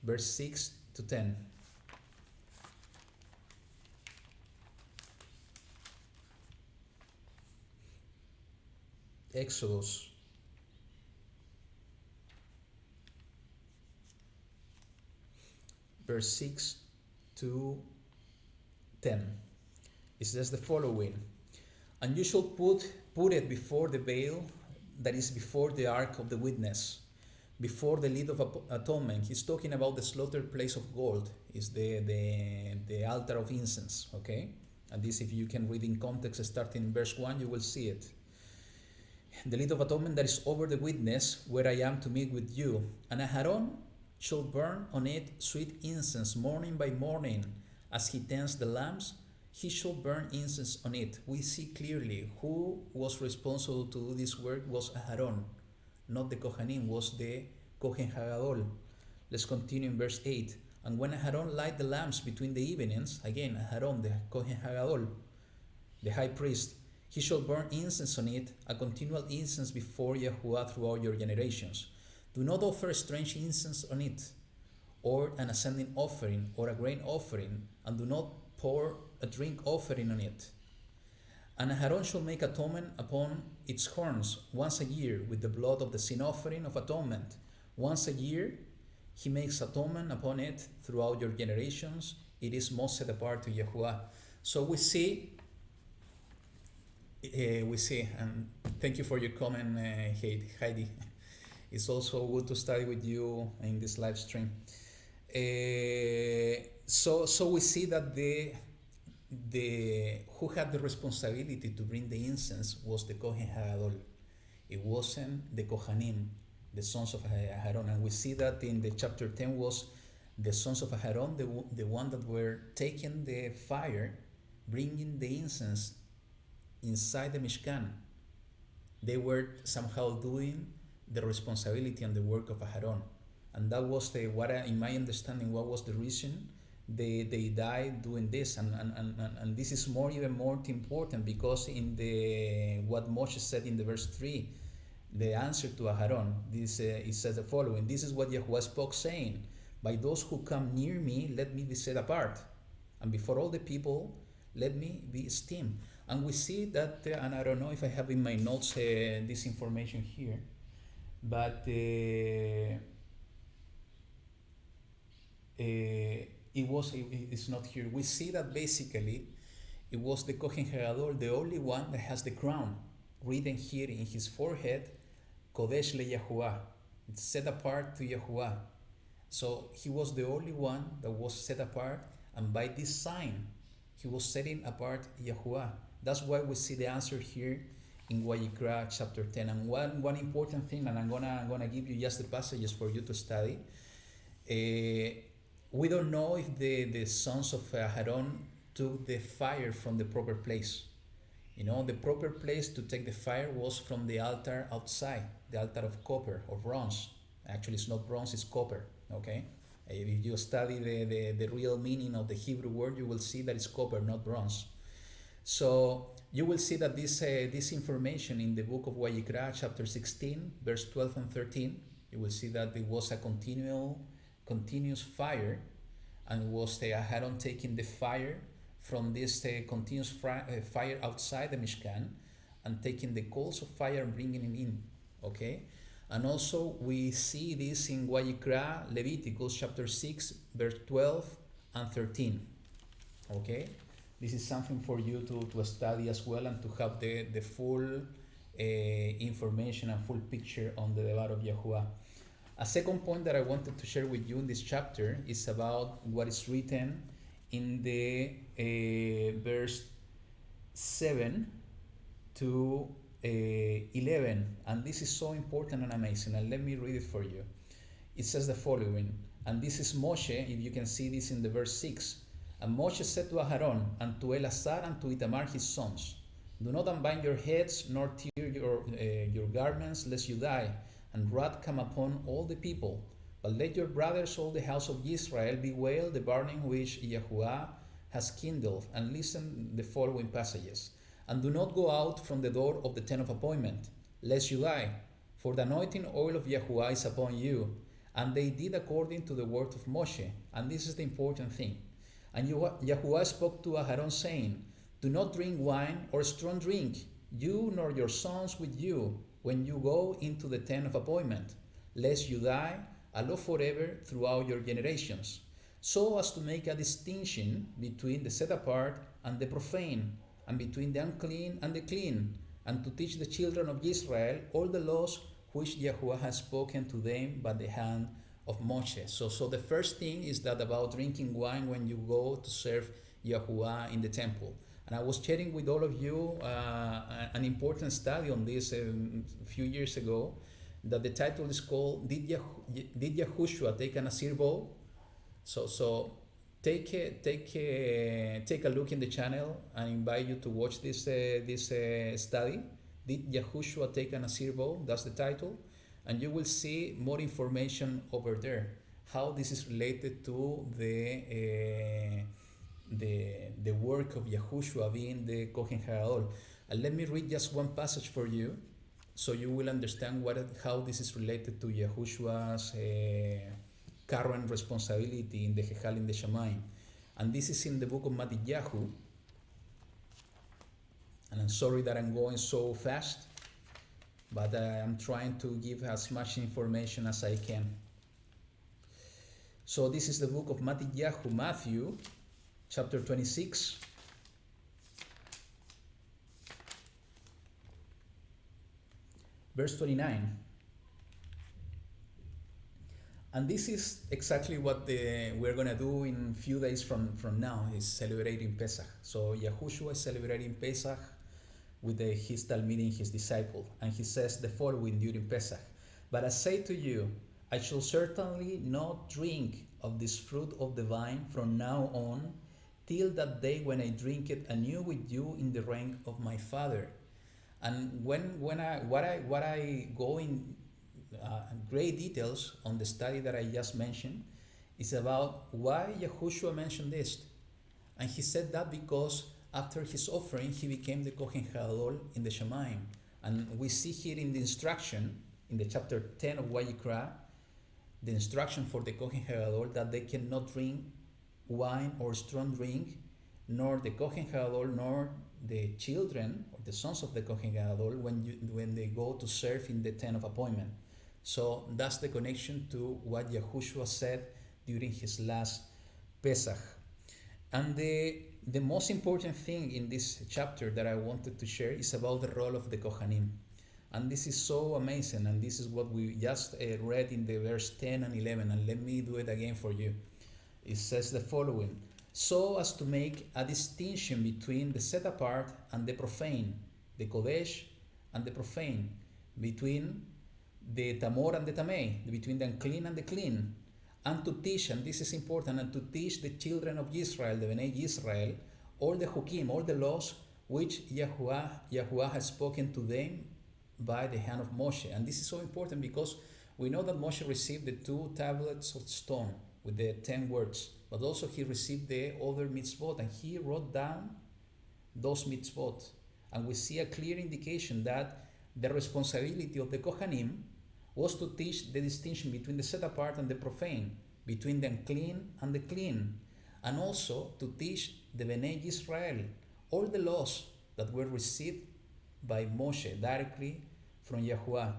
verse 6 to 10. Exodus verse 6 to 10. It says the following: and you shall put it before the veil that is before the ark of the witness, before the lid of atonement. He's talking about the slaughter place of gold, is the altar of incense, okay? And this, if you can read in context, starting in verse 1, you will see it. The lid of atonement that is over the witness, where I am to meet with you. And Aharon shall burn on it sweet incense morning by morning. As he tends the lamps, he shall burn incense on it. We see clearly who was responsible to do this work was Aharon, not the Kohanim, was the Kohen Hagadol. Let's continue in verse 8. And when Aharon light the lamps between the evenings, again, Aharon, the Kohen Hagadol, the high priest, he shall burn incense on it, a continual incense before Yahuwah throughout your generations. Do not offer strange incense on it, or an ascending offering, or a grain offering, and do not pour a drink offering on it. And Aharon shall make atonement upon its horns once a year with the blood of the sin offering of atonement. Once a year he makes atonement upon it throughout your generations. It is most set apart to Yahuwah. So we see, and thank you for your comment, Heidi. It's also good to study with you in this live stream. So we see that the who had the responsibility to bring the incense was the Kohen Hagadol. It wasn't the Kohanim, the sons of Aharon. And we see that in the chapter 10 was the sons of Aharon, the one that were taking the fire, bringing the incense inside the Mishkan. They were somehow doing the responsibility and the work of Aharon. And that was in my understanding, what was the reason they died doing this. And this is even more important, because in what Moshe said in the verse 3, the answer to Aharon, it says the following: this is what Yahuwah spoke, saying, by those who come near me, let me be set apart, and before all the people, let me be esteemed. And we see that, and I don't know if I have in my notes this information here, but it's not here. We see that basically it was the Kohen Hagadol, the only one that has the crown written here in his forehead, Kodesh le Yahuwah. It's set apart to Yahuwah. So he was the only one that was set apart, and by this sign he was setting apart Yahuwah. That's why we see the answer here in Vayikra chapter 10. And one important thing, and I'm gonna give you just the passages for you to study. We don't know if the sons of Aharon took the fire from the proper place. The proper place to take the fire was from the altar outside, the altar of copper or bronze. Actually, it's not bronze, it's copper, okay? If you study the real meaning of the Hebrew word, you will see that it's copper, not bronze. So you will see that this information in the book of Vayikra, chapter 16, verse 12 and 13, you will see that it was a continuous fire, and was Aharon taking the fire from this continuous fire outside the Mishkan, and taking the coals of fire and bringing it in. Okay, and also we see this in Vayikra, Leviticus chapter 6, verse 12 and 13. Okay, this is something for you to study as well, and to have the full information and full picture on the Devar of Yahuwah. A second point that I wanted to share with you in this chapter is about what is written in the verse 7 to 11, and this is so important and amazing, and let me read it for you. It says the following, and this is Moshe, if you can see this in the verse 6. And Moshe said to Aharon and to Eleazar and to Itamar his sons, do not unbind your heads nor tear your garments, lest you die, and wrath come upon all the people. But let your brothers, all the house of Israel, bewail the burning which Yahuwah has kindled, and listen the following passages. And do not go out from the door of the tent of appointment, lest you die, for the anointing oil of Yahuwah is upon you. And they did according to the word of Moshe. And this is the important thing. And Yahuwah spoke to Aharon, saying, do not drink wine or strong drink, you nor your sons with you, when you go into the tent of appointment, lest you die, alone forever throughout your generations, so as to make a distinction between the set apart and the profane, and between the unclean and the clean, and to teach the children of Israel all the laws which Yahuwah has spoken to them by the hand of Moshe. So the first thing is that about drinking wine when you go to serve Yahuwah in the temple. And I was sharing with all of you an important study on this a few years ago, that the title is called Did Yahushua take an Asir vow? So take a look in the channel. I invite you to watch this study. Did Yahushua take an Asir vow? That's the title, and you will see more information over there. How this is related to the work of Yahushua being the Kohen Hagadol. And let me read just one passage for you, so you will understand how this is related to Yahushua's current responsibility in the Hechal in the Shamayim. And this is in the book of Matityahu. And I'm sorry that I'm going so fast, but I'm trying to give as much information as I can. So this is the book of Matityahu, Matthew, chapter 26. Verse 29. And this is exactly what we're going to do in a few days from now, is celebrating Pesach. So Yahushua is celebrating Pesach with his Talmidim, his disciple. And he says the following during Pesach. But I say to you, I shall certainly not drink of this fruit of the vine from now on, till that day when I drink it anew with you in the reign of my Father. And what I go in great details on the study that I just mentioned is about why Yahushua mentioned this. And he said that because after his offering, he became the Kohen Hagadol in the Shamayim. And we see here in the instruction, in the chapter 10 of Vayikra, the instruction for the Kohen Hagadol that they cannot drink wine or strong drink, nor the Kohen Hagadol, nor the children or the sons of the Kohen Hagadol when they go to serve in the tent of appointment. So that's the connection to what Yahushua said during his last Pesach. And the most important thing in this chapter that I wanted to share is about the role of the Kohanim. And this is so amazing, and this is what we just read in the verse 10 and 11, and let me do it again for you. It says the following: so as to make a distinction between the set apart and the profane, the Kodesh and the profane, between the Tamor and the Tameh, between the unclean and the clean, and to teach, and this is important, and to teach the children of Israel, the Bnei Israel, all the Hukim, all the laws which Yahuwah has spoken to them by the hand of Moshe. And this is so important because we know that Moshe received the 2 tablets of stone with the 10 words, but also he received the other mitzvot, and he wrote down those mitzvot. And we see a clear indication that the responsibility of the Kohanim was to teach the distinction between the set apart and the profane, between the unclean and the clean, and also to teach the Bnei Israel all the laws that were received by Moshe directly from Yahuwah.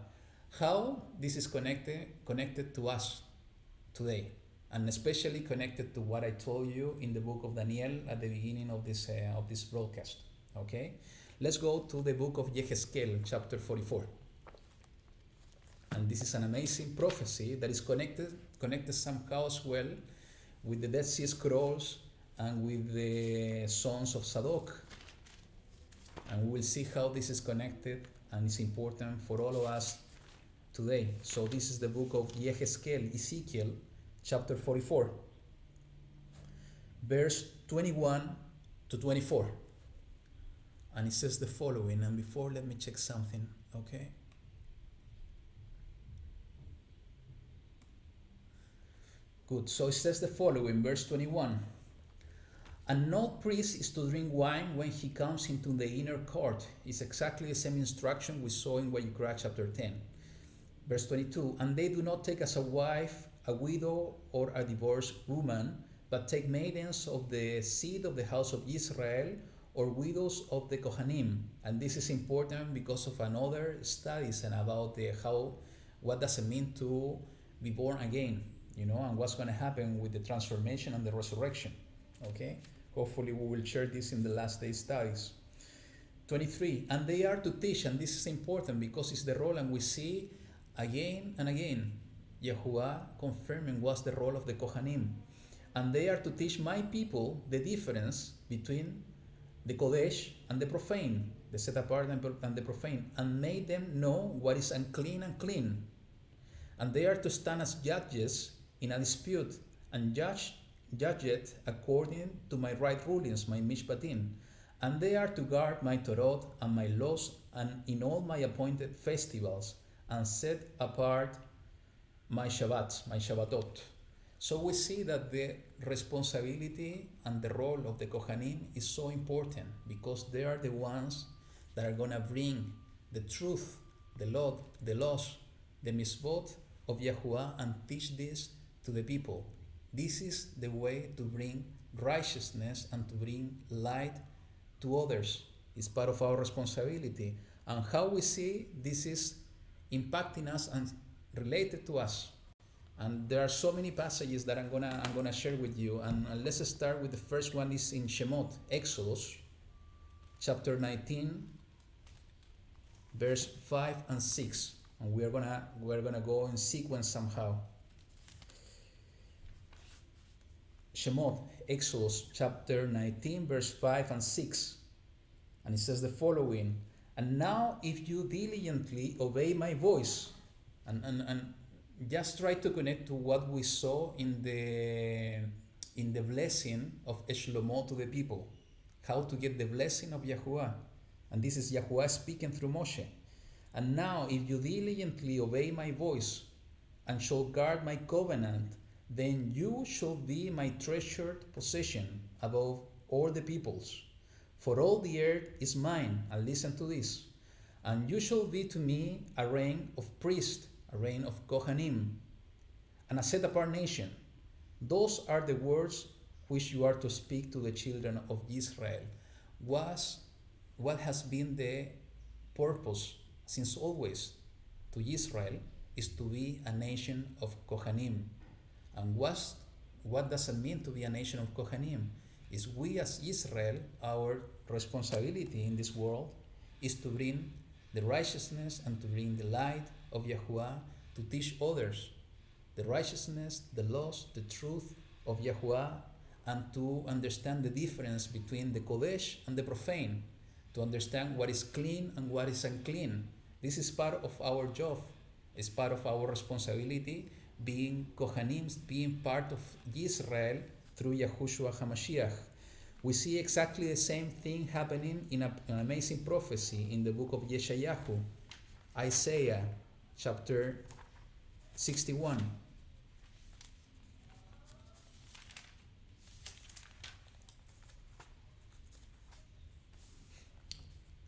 How this is connected to us today, and especially connected to what I told you in the book of Daniel at the beginning of this broadcast. Okay, let's go to the book of Yehezkel, chapter 44. And this is an amazing prophecy that is connected somehow as well with the Dead Sea Scrolls and with the sons of Zadok. And we will see how this is connected and it's important for all of us today. So this is the book of Yehezkel, Ezekiel, chapter 44, verse 21 to 24. And it says the following, and before let me check something, okay? Good, so it says the following, verse 21. And no priest is to drink wine when he comes into the inner court. It's exactly the same instruction we saw in Vayikra chapter 10. Verse 22, and they do not take as a wife a widow or a divorced woman, but take maidens of the seed of the house of Israel or widows of the Kohanim. And this is important because of another studies and about what does it mean to be born again, and what's going to happen with the transformation and the resurrection. Okay, hopefully we will share this in the last day studies. 23, and they are to teach, and this is important because it's the role, and we see again and again Yahuwah confirming what's the role of the Kohanim. And they are to teach my people the difference between the Kodesh and the profane, the set apart and the profane, and make them know what is unclean and clean. And they are to stand as judges in a dispute and judge it according to my right rulings, my mishpatim. And they are to guard my Torah and my laws and in all my appointed festivals, and set apart my Shabbat, my Shabbatot. So we see that the responsibility and the role of the Kohanim is so important because they are the ones that are going to bring the truth, the laws, the mitzvot of Yahuwah and teach this to the people. This is the way to bring righteousness and to bring light to others. It's part of our responsibility. And how we see this is impacting us and related to us. And there are so many passages that I'm gonna share with you. And let's start with the first one. Is in Shemot, Exodus, chapter 19, verse 5 and 6. And we're gonna go in sequence somehow. Shemot, Exodus, chapter 19, verse 5 and 6. And it says the following, and now if you diligently obey my voice, and just try to connect to what we saw in the blessing of Shlomo to the people, how to get the blessing of Yahuwah. And this is Yahuwah speaking through Moshe. And now if you diligently obey my voice and shall guard my covenant, then you shall be my treasured possession above all the peoples. For all the earth is mine, and listen to this, and you shall be to me a reign of priests, a reign of Kohanim, and a set apart nation. Those are the words which you are to speak to the children of Israel. What has been the purpose since always to Israel is to be a nation of Kohanim. And what does it mean to be a nation of Kohanim? Is we as Israel, our responsibility in this world is to bring the righteousness and to bring the light of Yahuwah, to teach others the righteousness, the laws, the truth of Yahuwah, and to understand the difference between the Kodesh and the profane, to understand what is clean and what is unclean. This is part of our job. It's part of our responsibility, being Kohanim, being part of Israel through Yahushua HaMashiach. We see exactly the same thing happening in an amazing prophecy in the book of Yeshayahu, Isaiah chapter 61.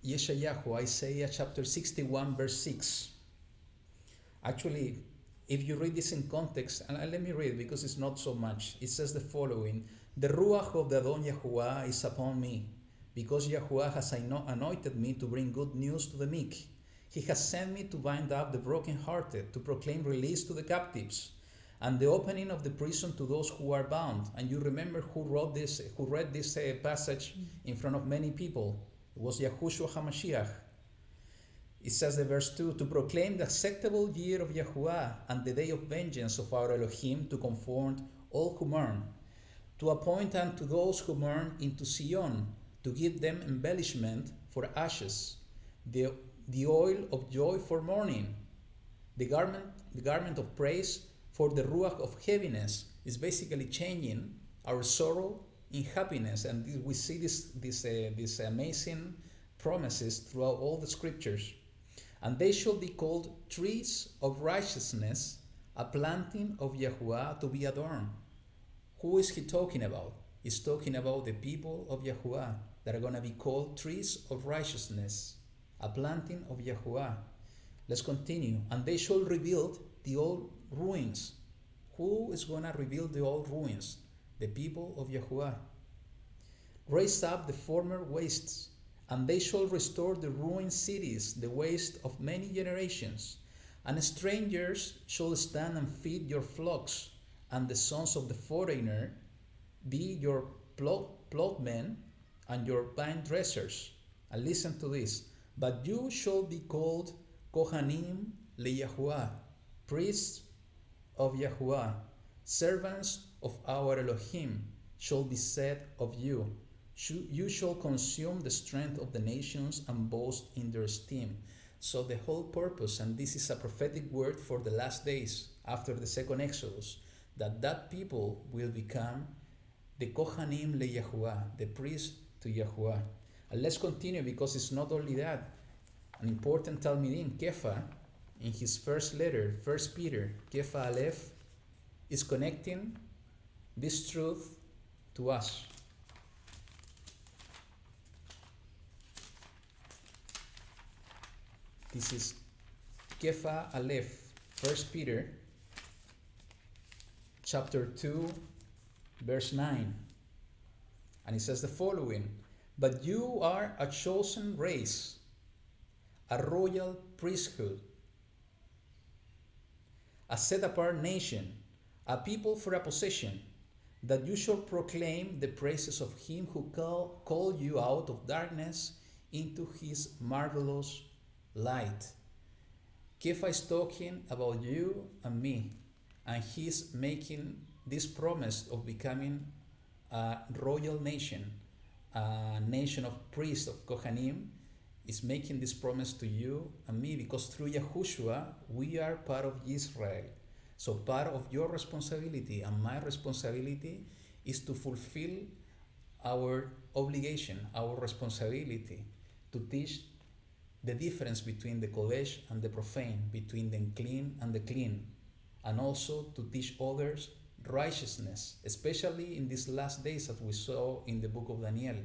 Yeshayahu, Isaiah chapter 61, verse 6. Actually, if you read this in context, and let me read because it's not so much. It says the following: the Ruach of the Adon Yahuwah is upon me, because Yahuwah has anointed me to bring good news to the meek. He has sent me to bind up the brokenhearted, to proclaim release to the captives, and the opening of the prison to those who are bound. And you remember who read this passage in front of many people. It was Yahushua HaMashiach. It says the verse 2, to proclaim the acceptable year of Yahuwah and the day of vengeance of our Elohim, to comfort all who mourn, to appoint unto those who mourn into Zion, to give them embellishment for ashes, the oil of joy for mourning, the garment of praise for the ruach of heaviness. Is basically changing our sorrow in happiness, and we see these amazing promises throughout all the scriptures. And they shall be called trees of righteousness, a planting of Yahuwah to be adorned. Who is he talking about? He's talking about the people of Yahuwah that are going to be called trees of righteousness, a planting of Yahuwah. Let's continue. And they shall rebuild the old ruins. Who is going to rebuild the old ruins? The people of Yahuwah. Raise up the former wastes, and they shall restore the ruined cities, the waste of many generations. And strangers shall stand and feed your flocks, and the sons of the foreigner be your plowmen and your vine dressers. And listen to this. But you shall be called Kohanim leYahuwah, priests of Yahuwah, servants of our Elohim shall be said of you. You shall consume the strength of the nations and boast in their esteem. So the whole purpose, and this is a prophetic word for the last days after the second Exodus, that people will become the Kohanim leYahuwah, the priest to Yahuwah. And let's continue, because it's not only that. An important Talmidim, Kefa, in his first letter, 1 Peter, Kefa Aleph, is connecting this truth to us. This is Kefa Aleph, 1 Peter, chapter 2, verse 9. And it says the following: but you are a chosen race, a royal priesthood, a set-apart nation, a people for a possession, that you shall proclaim the praises of him who called you out of darkness into his marvelous light. Kefa is talking about you and me, and he's making this promise of becoming a royal nation, a nation of priests, of Kohanim. Is making this promise to you and me, because through Yahushua we are part of Israel. So part of your responsibility and my responsibility is to fulfill our obligation, our responsibility, to teach the difference between the Kodesh and the profane, between the clean and the clean, and also to teach others righteousness, especially in these last days, as we saw in the book of Daniel,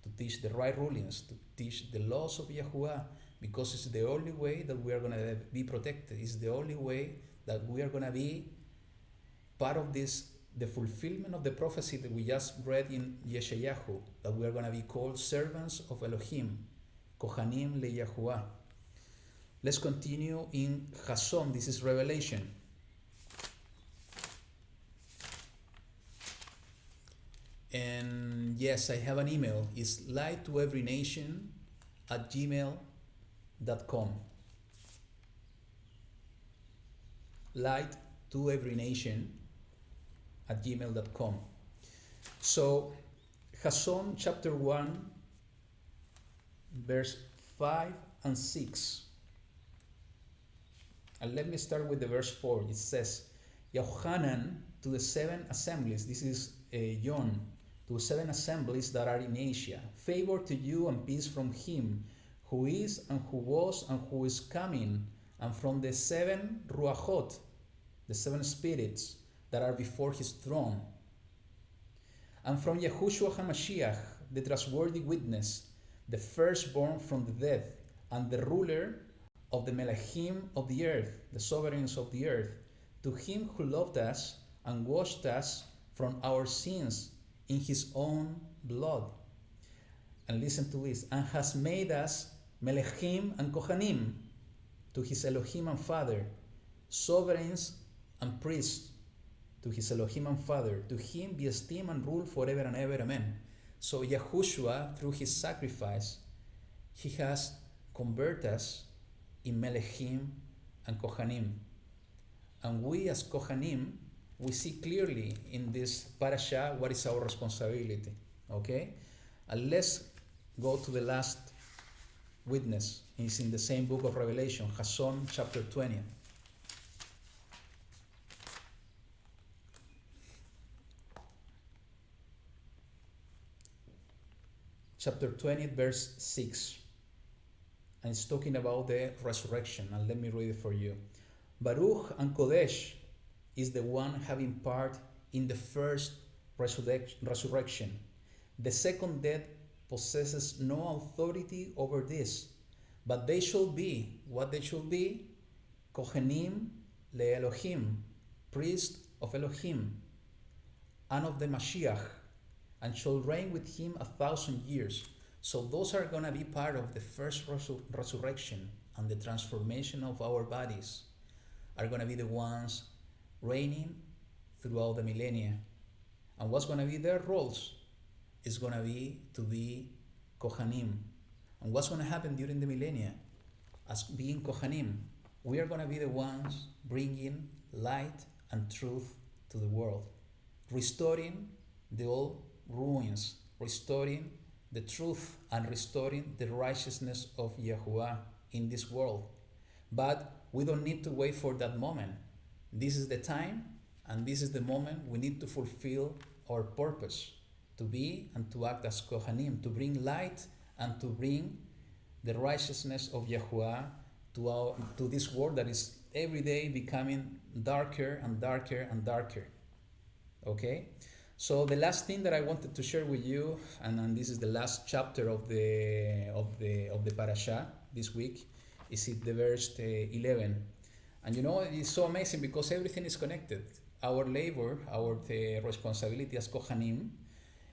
to teach the right rulings, to teach the laws of Yahuwah, because it's the only way that we are going to be protected. It's the only way that we are going to be part of this, the fulfillment of the prophecy that we just read in Yeshayahu, that we are going to be called servants of Elohim, Kohanim leYahuwah. Let's continue in Chasson. This is Revelation. And yes, I have an email. It's light2everynation@gmail.com. light2everynation@gmail.com. So, Chasson chapter 1, verse 5 and 6. And let me start with the verse 4. It says, Yohanan to the 7 assemblies. This is John. To 7 assemblies that are in Asia. Favor to you and peace from him who is and who was and who is coming, and from the 7 Ruachot, the 7 spirits that are before his throne, and from Yahushua HaMashiach, the trustworthy witness, the firstborn from the dead, and the ruler of the Melachim of the earth, the sovereigns of the earth, To him who loved us and washed us from our sins in his own blood. And listen to this, and has made us Melechim and Kohanim to his Elohim and Father, sovereigns and priests to his Elohim and Father. To him be esteem and rule forever and ever. Amen. So Yahushua, through his sacrifice, he has converted us in Melechim and Kohanim. And we as Kohanim, we see clearly in this parasha what is our responsibility. Okay? And let's go to the last witness. It's in the same book of Revelation, Hason chapter 20. Chapter 20, verse 6. And it's talking about the resurrection. And let me read it for you. Baruch and Kodesh is the one having part in the first resurrection. The second death possesses no authority over this, but they shall be what they shall be, Kohanim le Elohim, priest of Elohim, and of the Mashiach, and shall reign with him 1,000 years. So those are going to be part of the first resurrection, and the transformation of our bodies are going to be the ones reigning throughout the millennia. And what's going to be their roles? Is going to be Kohanim. And what's going to happen during the millennia? As being Kohanim, we are going to be the ones bringing light and truth to the world, restoring the old ruins, restoring the truth and restoring the righteousness of Yahuwah in this world. But we don't need to wait for that moment. This is the time, and this is the moment we need to fulfill our purpose, to be and to act as Kohanim, to bring light and to bring the righteousness of Yahuwah to this world that is every day becoming darker and darker and darker. Okay? So the last thing that I wanted to share with you, and this is the last chapter of the parasha this week, is it the verse 11. And you know, it's so amazing because everything is connected. Our labor, our responsibility as Kohanim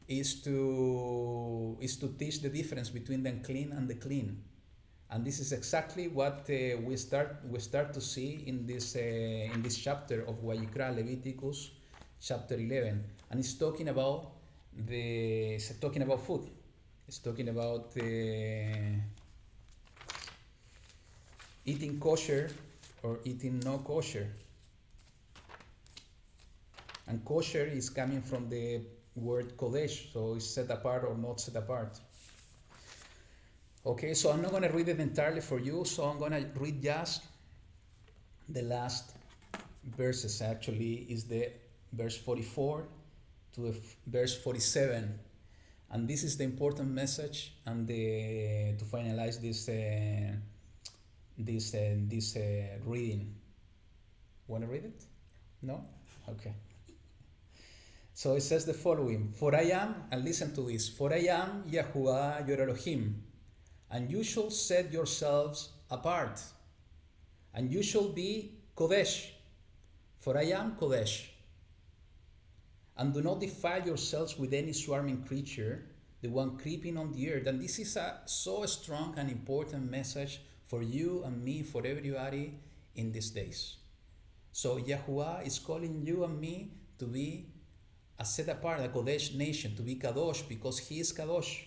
is to teach the difference between the unclean and the clean. And this is exactly what we start to see in this chapter of Vayikra, Leviticus, chapter 11. And it's talking about food. It's talking about eating kosher or eating no kosher. And kosher is coming from the word kodesh, so it's set apart or not set apart. Okay, so I'm not going to read it entirely for you, so I'm going to read just the last verses. Actually, is the verse 44 to verse 47, and this is the important message. And to finalize this reading. Want to read it? No? Okay. So it says the following: For I am, and listen to this, for I am Yahuwah your Elohim, and you shall set yourselves apart, and you shall be Kodesh, for I am Kodesh. And do not defile yourselves with any swarming creature, the one creeping on the earth. And this is a so strong and important message for you and me, for everybody in these days. So Yahuwah is calling you and me to be a set apart, a Kodesh nation, to be Kadosh, because He is Kadosh,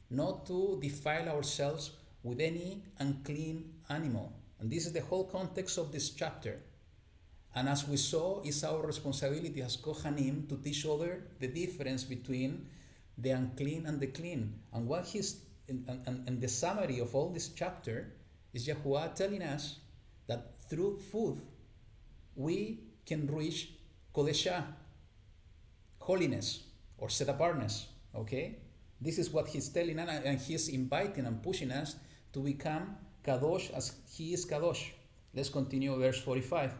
not to defile ourselves with any unclean animal. And this is the whole context of this chapter. And as we saw, it's our responsibility as Kohanim to teach others the difference between the unclean and the clean. And what and the summary of all this chapter is Yahuwah telling us that through food we can reach Kodeshah, holiness or set apartness. Okay? This is what He's telling us, and He's inviting and pushing us to become Kadosh as He is Kadosh. Let's continue verse 45.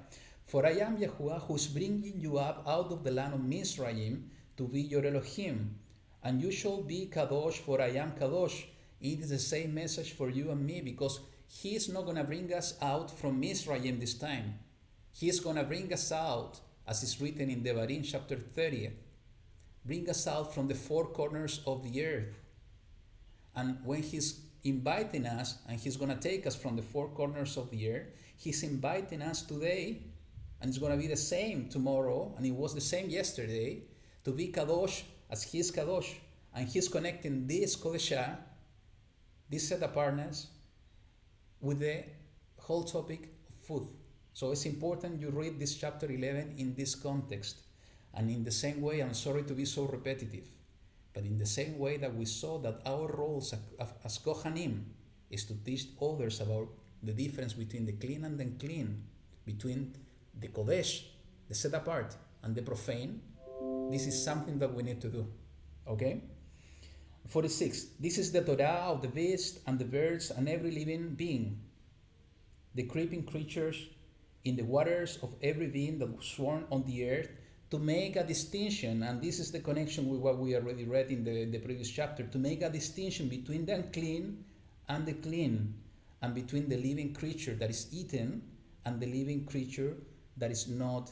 For I am Yahuwah who is bringing you up out of the land of Mizraim to be your Elohim, and you shall be Kadosh, for I am Kadosh. It is the same message for you and me, because He is not going to bring us out from Mizraim this time. He is going to bring us out, as is written in Devarim chapter 30, bring us out from the four corners of the earth. And when he's inviting us, and he's going to take us from the four corners of the earth, he's inviting us today, and it's going to be the same tomorrow, and it was the same yesterday, to be kadosh as he is kadosh. And he's connecting this kodeshah, this set apartness, with the whole topic of food. So it's important you read this chapter 11 in this context. And in the same way, I'm sorry to be so repetitive, but in the same way that we saw that our roles as Kohanim is to teach others about the difference between the clean and the unclean, between the Kodesh, the set apart, and the profane, this is something that we need to do. Okay? 46. This is the Torah of the beast and the birds and every living being, the creeping creatures in the waters of every being that swarm on the earth, to make a distinction, and this is the connection with what we already read in the previous chapter, to make a distinction between the unclean and the clean, and between the living creature that is eaten and the living creature that is not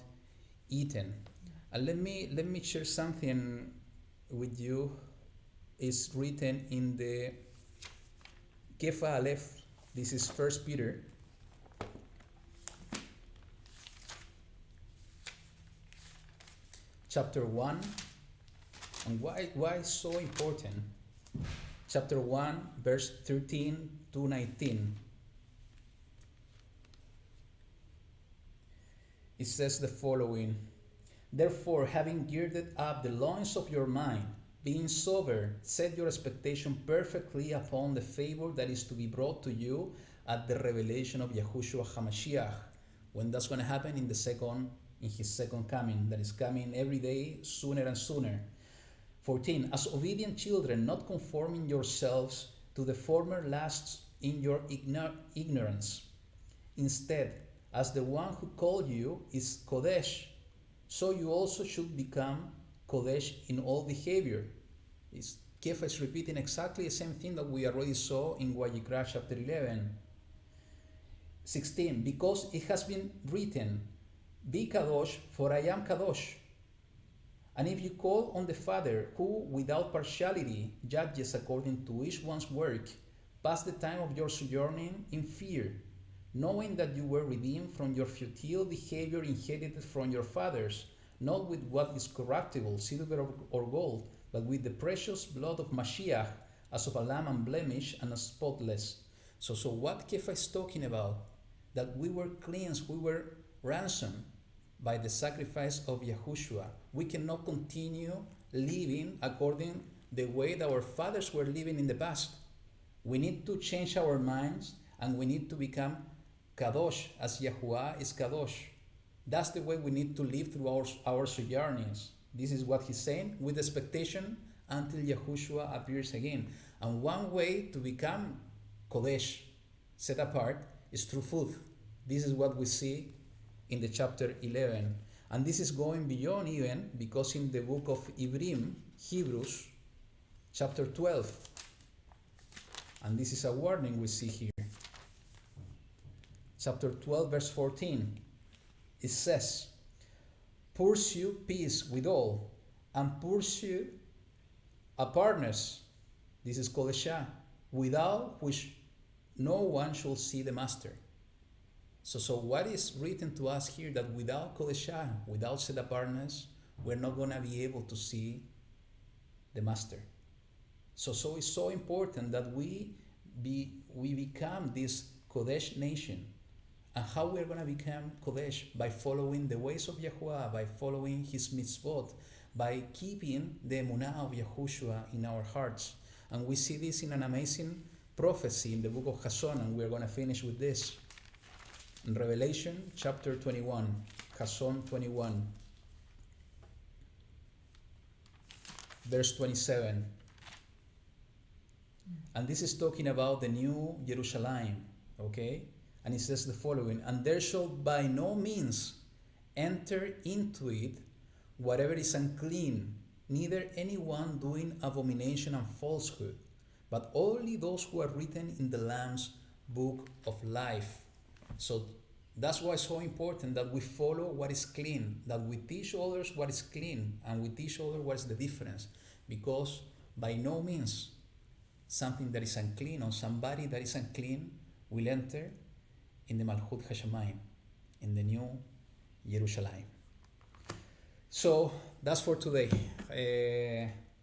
eaten. And let me share something with you. It's written in the Kefa Aleph. This is 1 Peter. Chapter 1. And why so important? Chapter 1, verse 13 to 19. It says the following: Therefore, having girded up the loins of your mind, being sober, set your expectation perfectly upon the favor that is to be brought to you at the revelation of Yahushua HaMashiach, when that's going to happen in his second coming, that is coming every day, sooner and sooner. 14. As obedient children, not conforming yourselves to the former lusts in your ignorance. Instead, as the one who called you is Kodesh, so you also should become Kodesh in all behavior. Kefa is repeating exactly the same thing that we already saw in Vayikra chapter 11. 16. Because it has been written, Be Kadosh, for I am Kadosh. And if you call on the Father, who without partiality judges according to each one's work, pass the time of your sojourning in fear, knowing that you were redeemed from your futile behavior inherited from your fathers, not with what is corruptible, silver or gold, but with the precious blood of Mashiach, as of a lamb unblemished and spotless. So what Kefa is talking about? That we were cleansed, we were ransomed by the sacrifice of Yahushua. We cannot continue living according the way that our fathers were living in the past. We need to change our minds, and we need to become Kadosh as Yahuwah is Kadosh. That's the way we need to live through our sojournings. This is what he's saying, with expectation until Yahushua appears again. And one way to become Kodesh, set apart, is through food. This is what we see in the chapter 11. And this is going beyond even, because in the book of Hebrews, chapter 12, and this is a warning we see here. Chapter 12, verse 14, it says, Pursue peace with all, and pursue apartness, this is Kodeshah, without which no one shall see the master. So what is written to us here, that without Kodeshah, without set apartness, we're not going to be able to see the master. So it's so important that we become this Kodesh nation. And how we're going to become Kodesh? By following the ways of Yahuwah, by following his mitzvot, by keeping the emunah of Yahushua in our hearts. And we see this in an amazing prophecy in the book of Chasson, and we're going to finish with this. In Revelation chapter 21, Chasson 21, verse 27. And this is talking about the new Jerusalem, okay? And it says the following: And there shall by no means enter into it whatever is unclean, neither anyone doing abomination and falsehood, but only those who are written in the Lamb's book of life. So That's why it's so important that we follow what is clean, that we teach others what is clean, and we teach others what is the difference. Because by no means something that is unclean or somebody that is unclean will enter in the Malchut Hashemayim, in the new Jerusalem. So that's for today.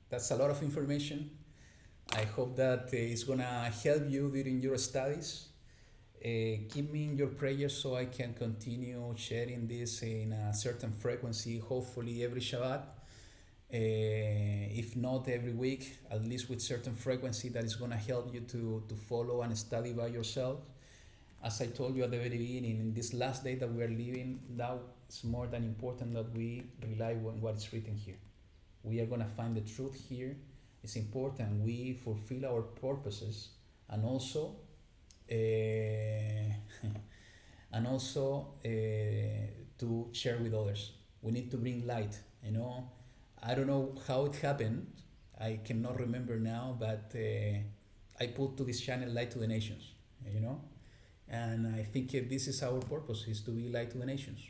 That's a lot of information. I hope that it's gonna help you during your studies. Keep me in your prayers so I can continue sharing this in a certain frequency, hopefully every Shabbat. If not every week, at least with certain frequency that is gonna help you to follow and study by yourself. As I told you at the very beginning, in this last day that we are living, now it's more than important that we rely on what is written here. We are gonna find the truth here. It's important we fulfill our purposes and also to share with others. We need to bring light. I don't know how it happened. I cannot remember now, but I put to this channel Light to the Nations. And I think this is our purpose: is to be light to the nations.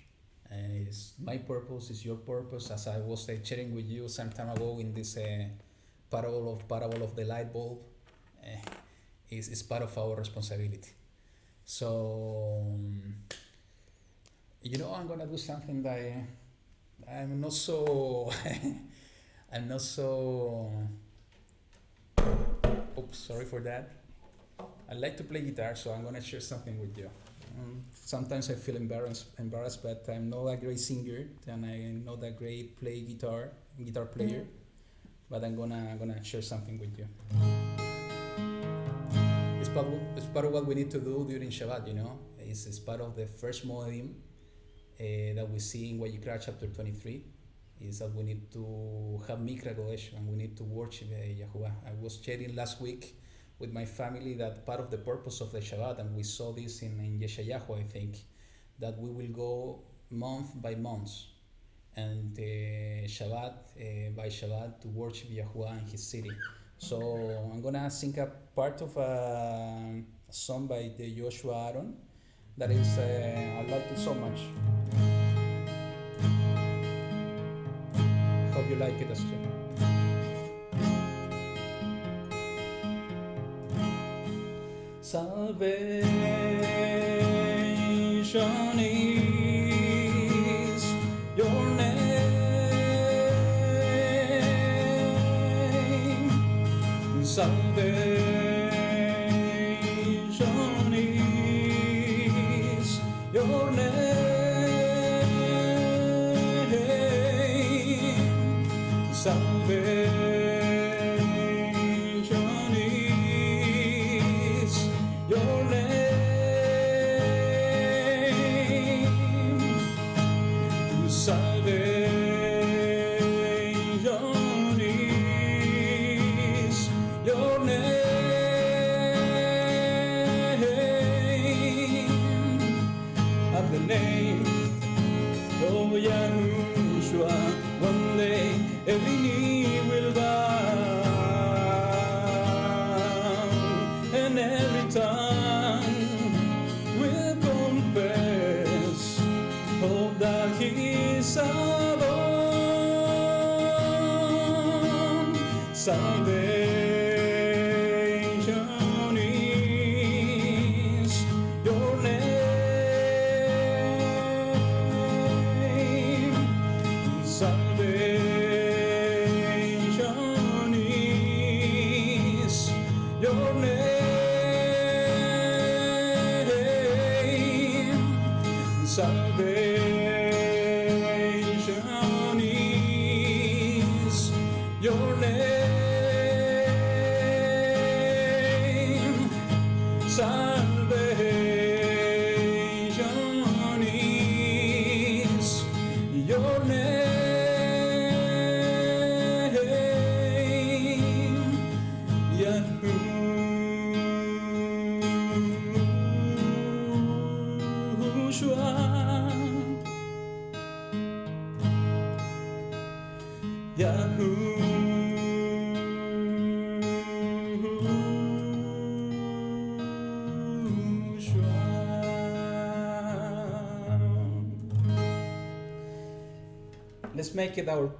It's my purpose, it's your purpose. As I was sharing with you some time ago in this parable of the light bulb, is part of our responsibility. So, I'm gonna do something that I'm not so. Oops, sorry for that. I like to play guitar, so I'm gonna share something with you. Sometimes I feel embarrassed, but I'm not a great singer and I'm not a great guitar player. But I'm gonna share something with you. It's part of what we need to do during Shabbat. It's part of the first Moedim that we see in Vayikra chapter 23. Is that we need to have Mikra Kodesh and we need to worship Yahuwah. I was sharing last week with my family that part of the purpose of the Shabbat, and we saw this in Yeshayahu, I think, that we will go month by month and Shabbat by Shabbat to worship Yahuwah in his city. So I'm gonna sing a part of a song by the Joshua Aaron that is, I like it so much. I hope you like it as well. Salvation is your name. Salvation is your name. Salvation. One day every knee will bow and every tongue will confess, oh, that He is our Lord. Salvation is your name. Salvation is your name. Salvation is your name. Salvation is your name. Yahushua. let's make it our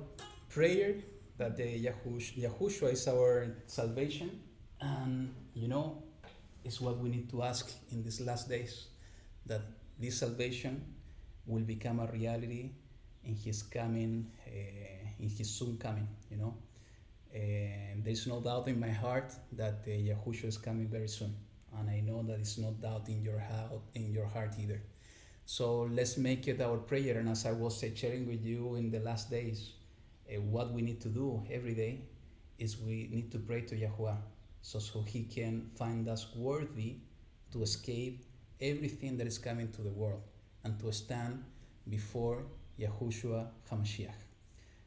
prayer that the Yahushua is our salvation, and it's what we need to ask in these last days, that this salvation will become a reality in His coming, in His soon coming. And there's no doubt in my heart that Yahushua is coming very soon, and I know that it's not doubt in your heart either. So let's make it our prayer. And as I was sharing with you in the last days, what we need to do every day is we need to pray to Yahuwah, so He can find us worthy to escape everything that is coming to the world and to stand before Yahushua HaMashiach.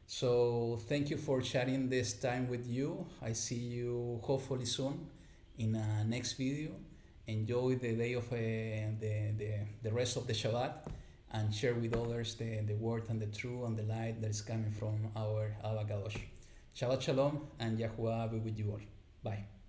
So thank you for sharing this time with you. I see you hopefully soon in a next video. Enjoy the day of the rest of the Shabbat, and share with others the word and the truth and the light that is coming from our Abba Kadosh. Shabbat Shalom, and Yahuwah be with you all. Bye.